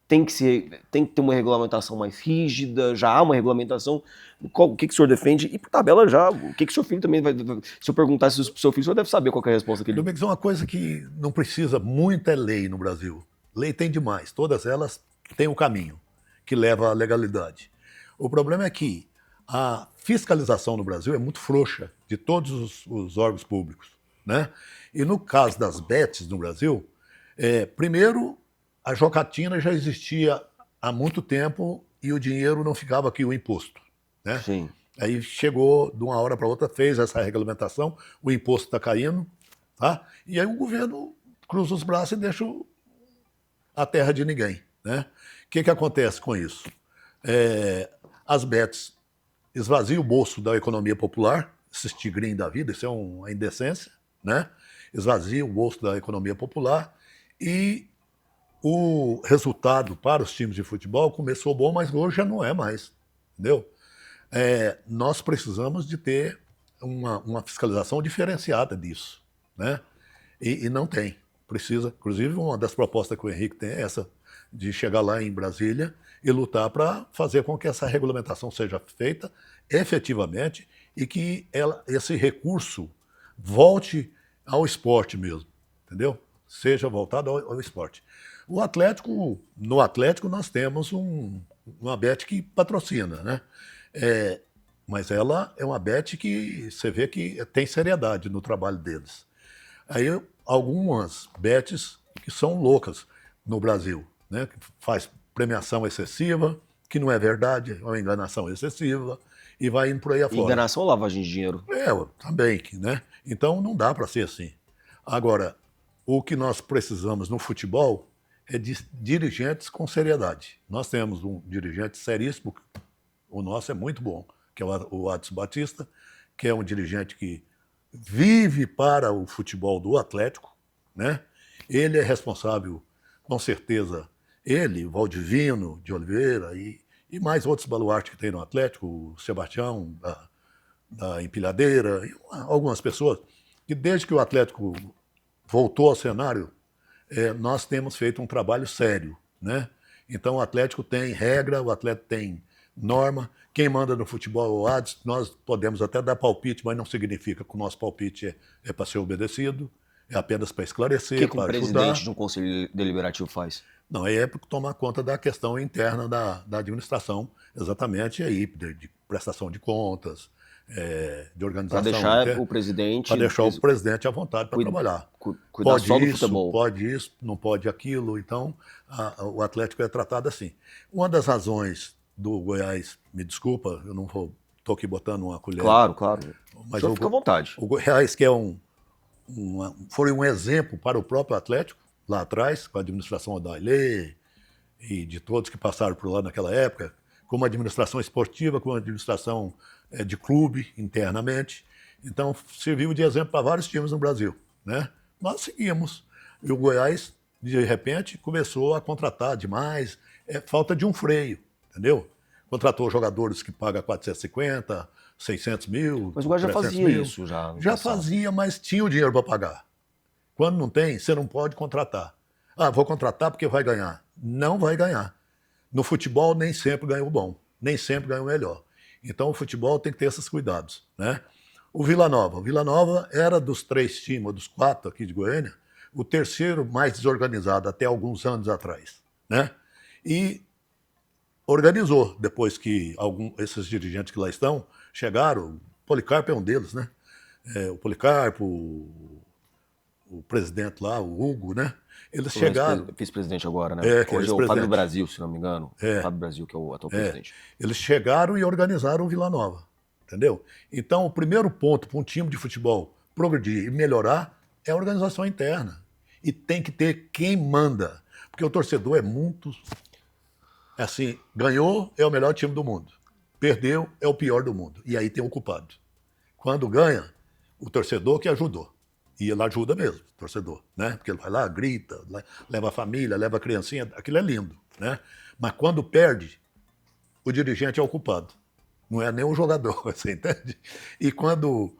Tem que ter uma regulamentação mais rígida? Já há uma regulamentação? O que o senhor defende? E por tabela já, o que o seu filho também vai... Se eu perguntasse o seu filho, o senhor deve saber qual é a resposta que ele... Domingos, uma coisa que não precisa muita lei no Brasil. Lei tem demais, todas elas têm o caminho que leva à legalidade. O problema é que a fiscalização no Brasil é muito frouxa de todos os órgãos públicos, né? E no caso das bets no Brasil, primeiro, a jogatina já existia há muito tempo e o dinheiro não ficava aqui, o imposto, né? Sim. Aí chegou de uma hora para outra, fez essa regulamentação, o imposto está caindo, tá? E aí o governo cruza os braços e deixa a terra de ninguém, né? O que acontece com isso? As bets esvaziam o bolso da economia popular, esses tigrinhos da vida, isso é uma indecência, né? Esvazia o bolso da economia popular E o resultado para os times de futebol começou bom, mas hoje já não é mais, entendeu? Nós precisamos de ter uma fiscalização diferenciada disso, né? E não tem. Precisa, inclusive, uma das propostas que o Henrique tem é essa, de chegar lá em Brasília e lutar para fazer com que essa regulamentação seja feita efetivamente e que esse recurso volte ao esporte mesmo, entendeu? Seja voltado ao esporte. No Atlético nós temos uma Bet que patrocina, né? Mas ela é uma Bet que você vê que tem seriedade no trabalho deles. Aí algumas bets que são loucas no Brasil, né? Que faz premiação excessiva, que não é verdade, é uma enganação excessiva, e vai indo por aí afora. Enganação ou lavagem de dinheiro? Também, né? Então não dá para ser assim. Agora, o que nós precisamos no futebol é de dirigentes com seriedade. Nós temos um dirigente seríssimo, o nosso é muito bom, que é o Adson Batista, que é um dirigente que vive para o futebol do Atlético, né? Ele é responsável, com certeza, ele, Valdivino de Oliveira e mais outros baluartes que tem no Atlético, o Sebastião da Empilhadeira, e algumas pessoas, que desde que o Atlético voltou ao cenário, nós temos feito um trabalho sério, né? Então o Atlético tem regra, o Atlético tem norma. Quem manda no futebol é o Adson. Nós podemos até dar palpite, mas não significa que o nosso palpite é para ser obedecido, é apenas para esclarecer, O para ajudar. O presidente de um conselho deliberativo faz? Não, é para tomar conta da questão interna da administração, exatamente aí, de prestação de contas, de organização. Para deixar o presidente... Para deixar o presidente à vontade para trabalhar. Cuidar Pode só do isso, futebol. pode isso, não pode aquilo. Então, o Atlético é tratado assim. Uma das razões do Goiás, me desculpa, eu não estou aqui botando uma colher. Claro. Mas Só fica à vontade. O Goiás, que foi um exemplo para o próprio Atlético, lá atrás, com a administração Odailê e de todos que passaram por lá naquela época, com uma administração esportiva, com uma administração de clube internamente. Então, serviu de exemplo para vários times no Brasil, né? Nós seguimos. E o Goiás, de repente, começou a contratar demais. Falta de um freio, entendeu? Contratou jogadores que pagam 450, 600 mil. Mas o Goiás já fazia mil. isso já. Já fazia, mas tinha o dinheiro para pagar. Quando não tem, você não pode contratar. Vou contratar porque vai ganhar. Não vai ganhar. No futebol, nem sempre ganha o bom, nem sempre ganha o melhor. Então, o futebol tem que ter esses cuidados, né? O Vila Nova era dos 3 times, dos 4 aqui de Goiânia, o terceiro mais desorganizado até alguns anos atrás, né? E organizou, depois que esses dirigentes que lá estão chegaram. O Policarpo é um deles, né? O Policarpo, o presidente lá, o Hugo, né? Eles chegaram... Vice-presidente agora, né? Que Hoje é o Fábio Brasil, se não me engano. Fábio Brasil, que é o atual presidente. Eles chegaram e organizaram o Vila Nova, entendeu? Então, o primeiro ponto para um time de futebol progredir e melhorar é a organização interna. E tem que ter quem manda. Porque o torcedor é muito... Assim, ganhou, é o melhor time do mundo. Perdeu, é o pior do mundo. E aí tem o culpado. Quando ganha, o torcedor que ajudou. E ele ajuda mesmo, o torcedor, né? Porque ele vai lá, grita, leva a família, leva a criancinha, aquilo é lindo, né? Mas quando perde, o dirigente é o culpado. Não é nem o jogador, você entende? E quando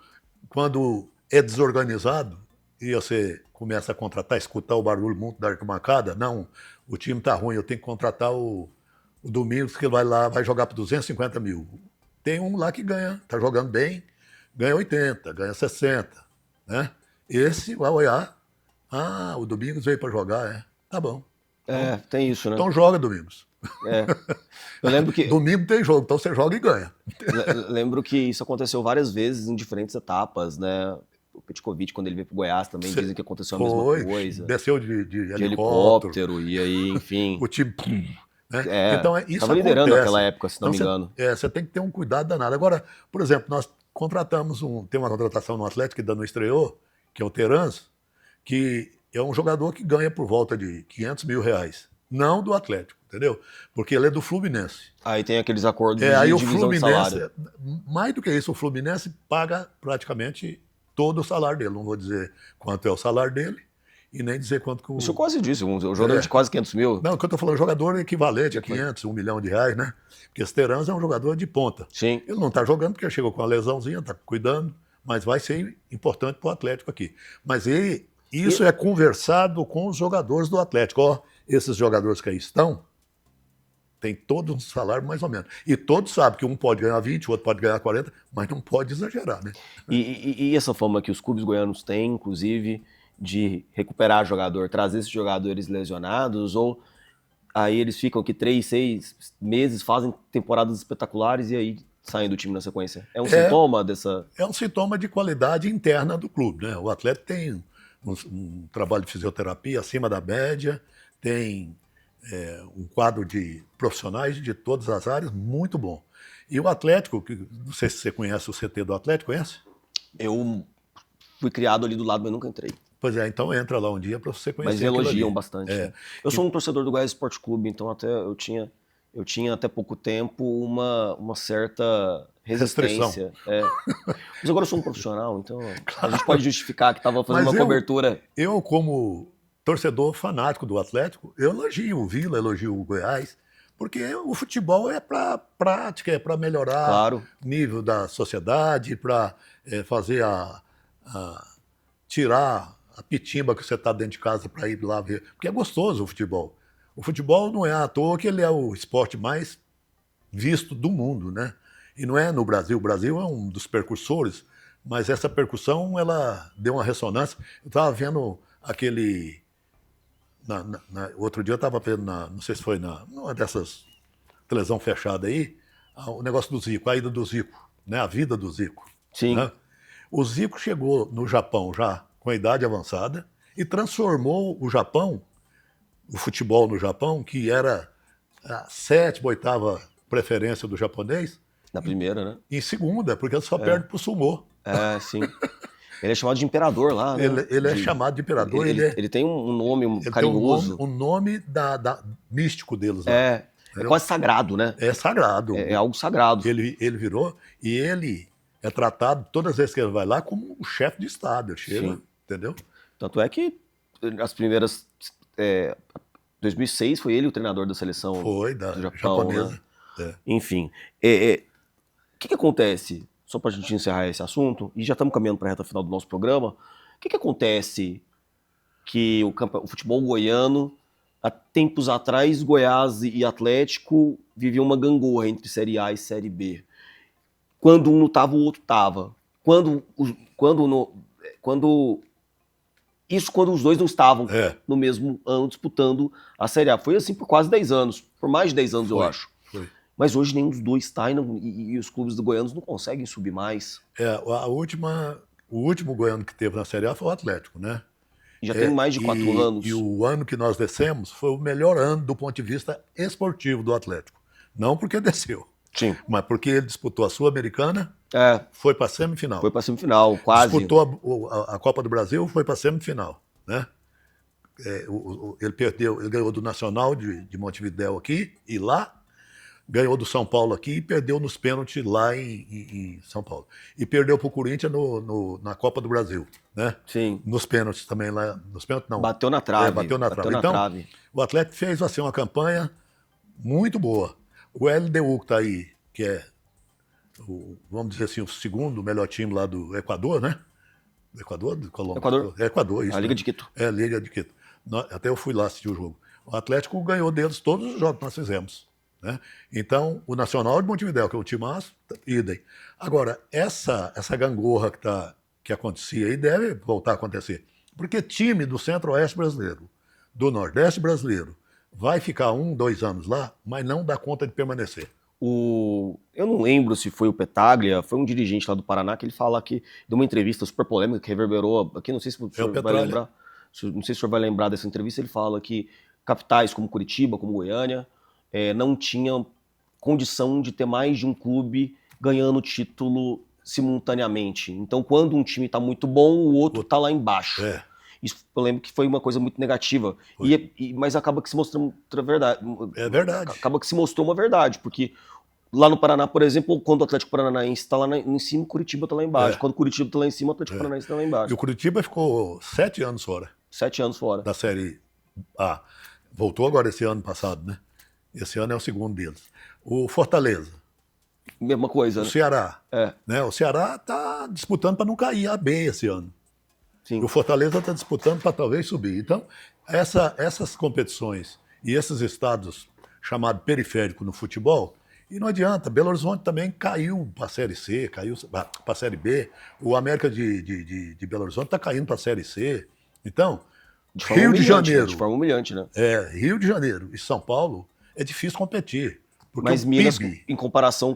é desorganizado e você começa a contratar, escutar o barulho muito da arquibancada, não, o time tá ruim, eu tenho que contratar o Domingos, que vai lá, vai jogar por 250 mil. Tem um lá que ganha, tá jogando bem, ganha 80, ganha 60, né? Esse vai olhar, o Domingos veio para jogar, tá bom. Tem isso, né? Então joga, Domingos. Eu lembro que... Domingo tem jogo, então você joga e ganha. Lembro que isso aconteceu várias vezes em diferentes etapas, né? O Petkovic, quando ele veio pro Goiás, também dizem que aconteceu a mesma coisa. Desceu de helicóptero, e aí, enfim... O time... Né? Então, isso estava liderando acontece. naquela época, se não me engano. Você tem que ter um cuidado danado. Agora, por exemplo, nós contratamos tem uma contratação no Atlético que ainda não estreou, que é o Terans, que é um jogador que ganha por volta de 500 mil reais. Não do Atlético, entendeu? Porque ele é do Fluminense. Aí tem aqueles acordos de aí divisão de salário. Mais do que isso, o Fluminense paga praticamente todo o salário dele. Não vou dizer quanto é o salário dele. e nem dizer quanto que o... Isso eu quase disse, um jogador de quase 500 mil. Não, quando eu tô falando jogador equivalente a 500, R$ 1 milhão, né? Porque Esteranz é um jogador de ponta. Sim. Ele não está jogando porque chegou com uma lesãozinha, está cuidando, mas vai ser importante para o Atlético aqui. Mas isso é conversado com os jogadores do Atlético. Ó, esses jogadores que aí estão, tem todos um salário mais ou menos. E todos sabem que um pode ganhar 20, o outro pode ganhar 40, mas não pode exagerar, né? E essa fama que os clubes goianos têm, inclusive, de recuperar jogador, trazer esses jogadores lesionados, ou aí eles ficam aqui 3, 6 meses, fazem temporadas espetaculares e aí saem do time na sequência. É um sintoma dessa... É um sintoma de qualidade interna do clube, né? O Atlético tem um trabalho de fisioterapia acima da média, tem um quadro de profissionais de todas as áreas muito bom. E o Atlético, não sei se você conhece o CT do Atlético, conhece? Eu fui criado ali do lado, mas nunca entrei. Pois é, então entra lá um dia para você conhecer. Mas elogiam bastante. É. Né? Eu sou um torcedor do Goiás Esporte Clube, então até eu tinha até pouco tempo uma certa resistência. Mas agora eu sou um profissional, então a gente pode justificar que estava fazendo uma cobertura. Eu, como torcedor fanático do Atlético, eu elogio o Vila, elogio o Goiás, porque o futebol é para prática, é para melhorar o nível da sociedade, para fazer tirar a pitimba que você está dentro de casa para ir lá ver. Porque é gostoso o futebol. O futebol não é à toa que ele é o esporte mais visto do mundo, né? E não é no Brasil. O Brasil é um dos percursores, mas essa percussão, ela deu uma ressonância. Eu estava vendo aquele... outro dia eu estava vendo, não sei se foi numa dessas televisão fechada aí, o negócio do Zico, a ida do Zico, né? A vida do Zico. Sim. Né? O Zico chegou no Japão já com a idade avançada e transformou o Japão, o futebol no Japão, que era a 7ª, 8ª preferência do japonês. Na primeira, né? Em segunda, porque ele só perde pro sumô. Sim. Ele é chamado de imperador lá, né? Ele é chamado de imperador. Ele tem um nome ele carinhoso. Tem um nome místico deles lá. É quase sagrado, né? É sagrado. É algo sagrado. Ele virou, e ele é tratado, todas as vezes que ele vai lá, como um chefe de Estado. Ele chega, entendeu? Tanto é que as primeiras... 2006 foi ele o treinador da seleção do Japão, japonesa. Né? Enfim, o que acontece, só para a gente encerrar esse assunto, e já estamos caminhando para a reta final do nosso programa, o que acontece que o futebol goiano, há tempos atrás, Goiás e Atlético viviam uma gangorra entre Série A e Série B. Quando um não estava, o outro estava. Quando os dois não estavam no mesmo ano disputando a Série A. Foi assim por quase 10 anos, por mais de 10 anos, eu acho. Foi. Mas hoje nenhum dos dois está e os clubes do goianos não conseguem subir mais. O último goiano que teve na Série A foi o Atlético, né? E já tem mais de 4 anos. E o ano que nós descemos foi o melhor ano do ponto de vista esportivo do Atlético. Não porque desceu, mas porque ele disputou a Sul-Americana, foi para a semifinal. Foi para a semifinal, quase. Disputou a Copa do Brasil, foi para a semifinal, né? Ele ganhou do Nacional de Montevidéu aqui e lá, ganhou do São Paulo aqui e perdeu nos pênaltis lá em São Paulo. E perdeu para o Corinthians na Copa do Brasil, né? Sim. Nos pênaltis também lá. Nos pênaltis não. Bateu na trave. Bateu na trave. O Atlético fez assim, uma campanha muito boa. O LDU que está aí, que é, vamos dizer assim, o segundo melhor time lá do Equador, né? Equador? Do Colômbia? Equador, isso. A Liga de Quito. A Liga de Quito. Até eu fui lá assistir o jogo. O Atlético ganhou deles todos os jogos que nós fizemos. Né? Então, o Nacional de Montevidéu, que é o time massa, idem. Agora, essa gangorra que acontecia aí deve voltar a acontecer. Porque time do Centro-Oeste brasileiro, do Nordeste brasileiro, vai ficar 1, 2 anos lá, mas não dá conta de permanecer. Eu não lembro se foi o Petaglia, foi um dirigente lá do Paraná que ele fala que deu uma entrevista super polêmica que reverberou aqui, não sei se o senhor vai lembrar. Não sei se o senhor vai lembrar dessa entrevista. Ele fala que capitais como Curitiba, como Goiânia, não tinham condição de ter mais de um clube ganhando título simultaneamente. Então, quando um time está muito bom, o outro está lá embaixo. Isso eu lembro que foi uma coisa muito negativa. Mas acaba que se mostrou outra verdade. É verdade. Acaba que se mostrou uma verdade, porque lá no Paraná, por exemplo, quando o Atlético Paranaense está lá em cima, o Curitiba está lá embaixo. Quando o Curitiba está lá em cima, o Atlético Paranaense está lá embaixo. E o Curitiba ficou 7 anos fora. 7 anos fora. da Série A. Voltou agora esse ano passado, né? Esse ano é o segundo deles. O Fortaleza, Mesma coisa, o né? Ceará. É, Né? O Ceará está disputando para não cair a B esse ano. sim. E o Fortaleza está disputando para talvez subir. Então, essas competições e esses estados chamados periféricos no futebol, e não adianta, Belo Horizonte também caiu para a Série C, caiu para a Série B, o América de Belo Horizonte está caindo para a Série C. Então, De forma Rio de humilhante, né? Janeiro, De forma humilhante, né? Rio de Janeiro e São Paulo é difícil competir, porque Mas o Minas, PIB, em comparação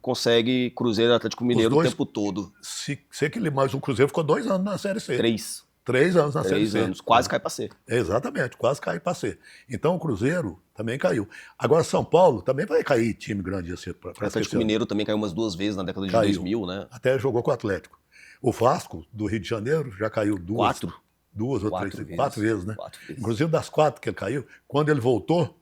consegue Cruzeiro e Atlético Mineiro dois- o tempo todo. se equilibra, mas o Cruzeiro ficou 2 anos na Série C. 3. 3 anos na Série 3 C. anos. Quase cai pra C. Exatamente, quase cai para C. Então o Cruzeiro também caiu. Agora São Paulo também vai cair time grande esse O Atlético Mineiro também caiu umas 2 vezes na década de Caiu. 2000, né? Até jogou com o Atlético. O Vasco, do Rio de Janeiro, já caiu duas ou 4 três, vezes. 4 vezes, né? 4 vezes. Inclusive das 4 que ele caiu, quando ele voltou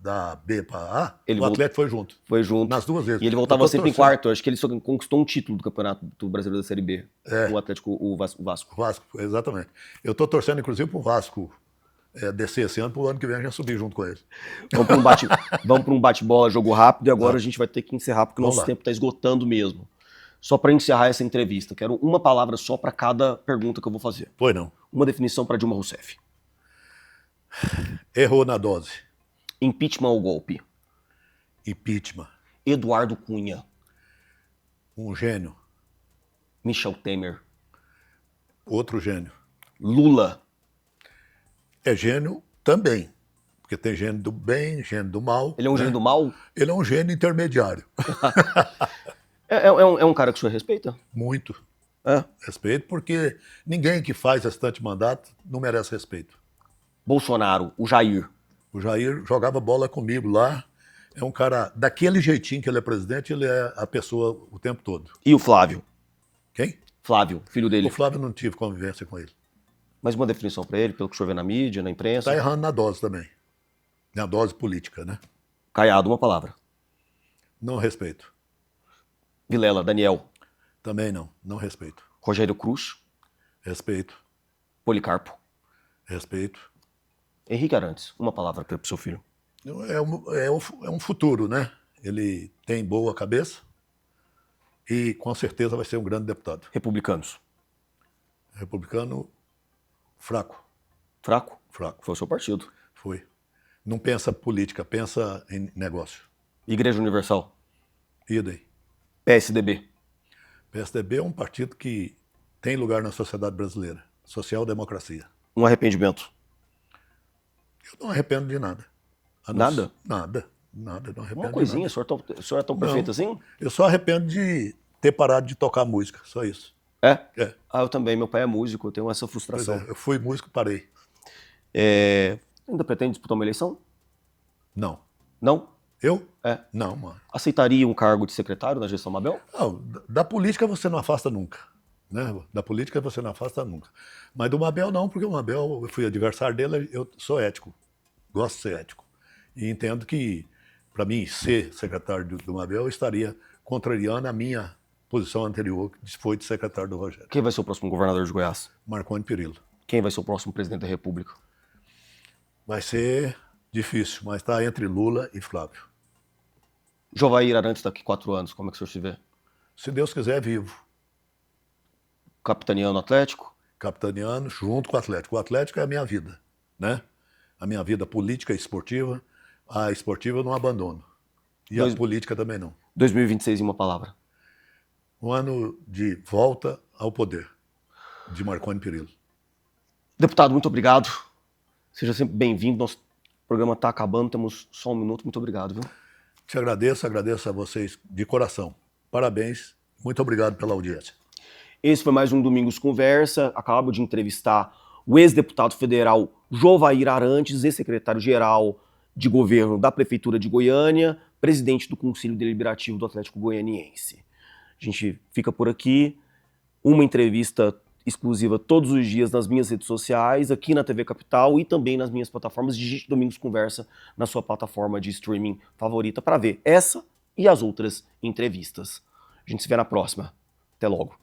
da B para A, Ele o Atlético foi junto. Foi junto. Nas 2 vezes. E ele Eu voltava tô sempre em torcendo. quarto. Eu acho que ele só conquistou um título do Campeonato do Brasileiro da Série B. O Atlético, o Vasco. O Vasco, exatamente. Eu estou torcendo, inclusive, para o Vasco descer esse ano, para o ano que vem a gente subir junto com ele. Vamos para um bate-bola, jogo rápido, e agora a gente vai ter que encerrar, porque o Vamos nosso lá. tempo está esgotando mesmo. Só para encerrar essa entrevista, quero uma palavra só para cada pergunta que eu vou fazer. Foi não. Uma definição para Dilma Rousseff. Errou na dose. Impeachment ou golpe? Impeachment. Eduardo Cunha. Um gênio. Michel Temer. Outro gênio. Lula. É gênio também. Porque tem gênio do bem, gênio do mal. Ele é um gênio do mal? Ele é um gênio intermediário. É um cara que o senhor respeita? Muito É. respeito, porque ninguém que faz restante mandato não merece respeito. Bolsonaro, o Jair. O Jair jogava bola comigo lá. É um cara, daquele jeitinho que ele é presidente, ele é a pessoa o tempo todo. E o Flávio? Quem? Flávio, filho dele. O Flávio não tive convivência com ele. Mais uma definição para ele, pelo que o senhor vê na mídia, na imprensa. Está errando na dose também. Na dose política, né? Caiado, uma palavra. Não respeito. Vilela, Daniel. Também não. Não respeito. Rogério Cruz. Respeito. Policarpo. Respeito. Henrique Arantes, uma palavra para o seu filho. É um futuro, né? Ele tem boa cabeça e com certeza vai ser um grande deputado. Republicanos. Republicano, fraco. Fraco? Fraco. Foi o seu partido. Foi. Não pensa política, pensa em negócio. Igreja Universal. Idem. PSDB. PSDB é um partido que tem lugar na sociedade brasileira. Social-democracia. Um arrependimento. Eu não arrependo de nada. Nada? Nada. Nada, não arrependo Uma de coisinha, nada. o senhor é tão perfeito assim? Eu só arrependo de ter parado de tocar música, só isso. É? É. Ah, eu também. Meu pai é músico, eu tenho essa Pois frustração. é, eu fui músico, parei. Ainda pretende disputar uma eleição? Não. Não? Eu? É. Não, mano. Aceitaria um cargo de secretário na gestão Mabel? Não, da política você não afasta nunca. Né? Da política você não afasta nunca. Mas do Mabel não, porque o Mabel, eu fui adversário dele, eu sou ético. Gosto de ser ético. E entendo que, para mim, ser secretário do Mabel, eu estaria contrariando a minha posição anterior, que foi de secretário do Rogério. Quem vai ser o próximo governador de Goiás? Marconi Perillo. Quem vai ser o próximo presidente da República? Vai ser difícil, mas está entre Lula e Flávio. Jovair Arantes daqui 4 anos, como é que o senhor se vê? Se Deus quiser, vivo. Capitaneando Atlético? Capitaneando junto com o Atlético. O Atlético é a minha vida, né? A minha vida política e esportiva. A esportiva eu não abandono. E a política também não. 2026 em uma palavra. Um ano de volta ao poder, de Marconi Perillo. Deputado, muito obrigado. Seja sempre bem-vindo. Nosso programa está acabando, temos só 1 minuto. Muito obrigado, viu? Te agradeço a vocês de coração. Parabéns, muito obrigado pela audiência. Esse foi mais um Domingos Conversa. Acabo de entrevistar o ex-deputado federal Jovair Arantes, ex-secretário-geral de governo da Prefeitura de Goiânia, presidente do Conselho Deliberativo do Atlético Goianiense. A gente fica por aqui. Uma entrevista exclusiva todos os dias nas minhas redes sociais, aqui na TV Capital e também nas minhas plataformas. Digite Domingos Conversa na sua plataforma de streaming favorita para ver essa e as outras entrevistas. A gente se vê na próxima. Até logo.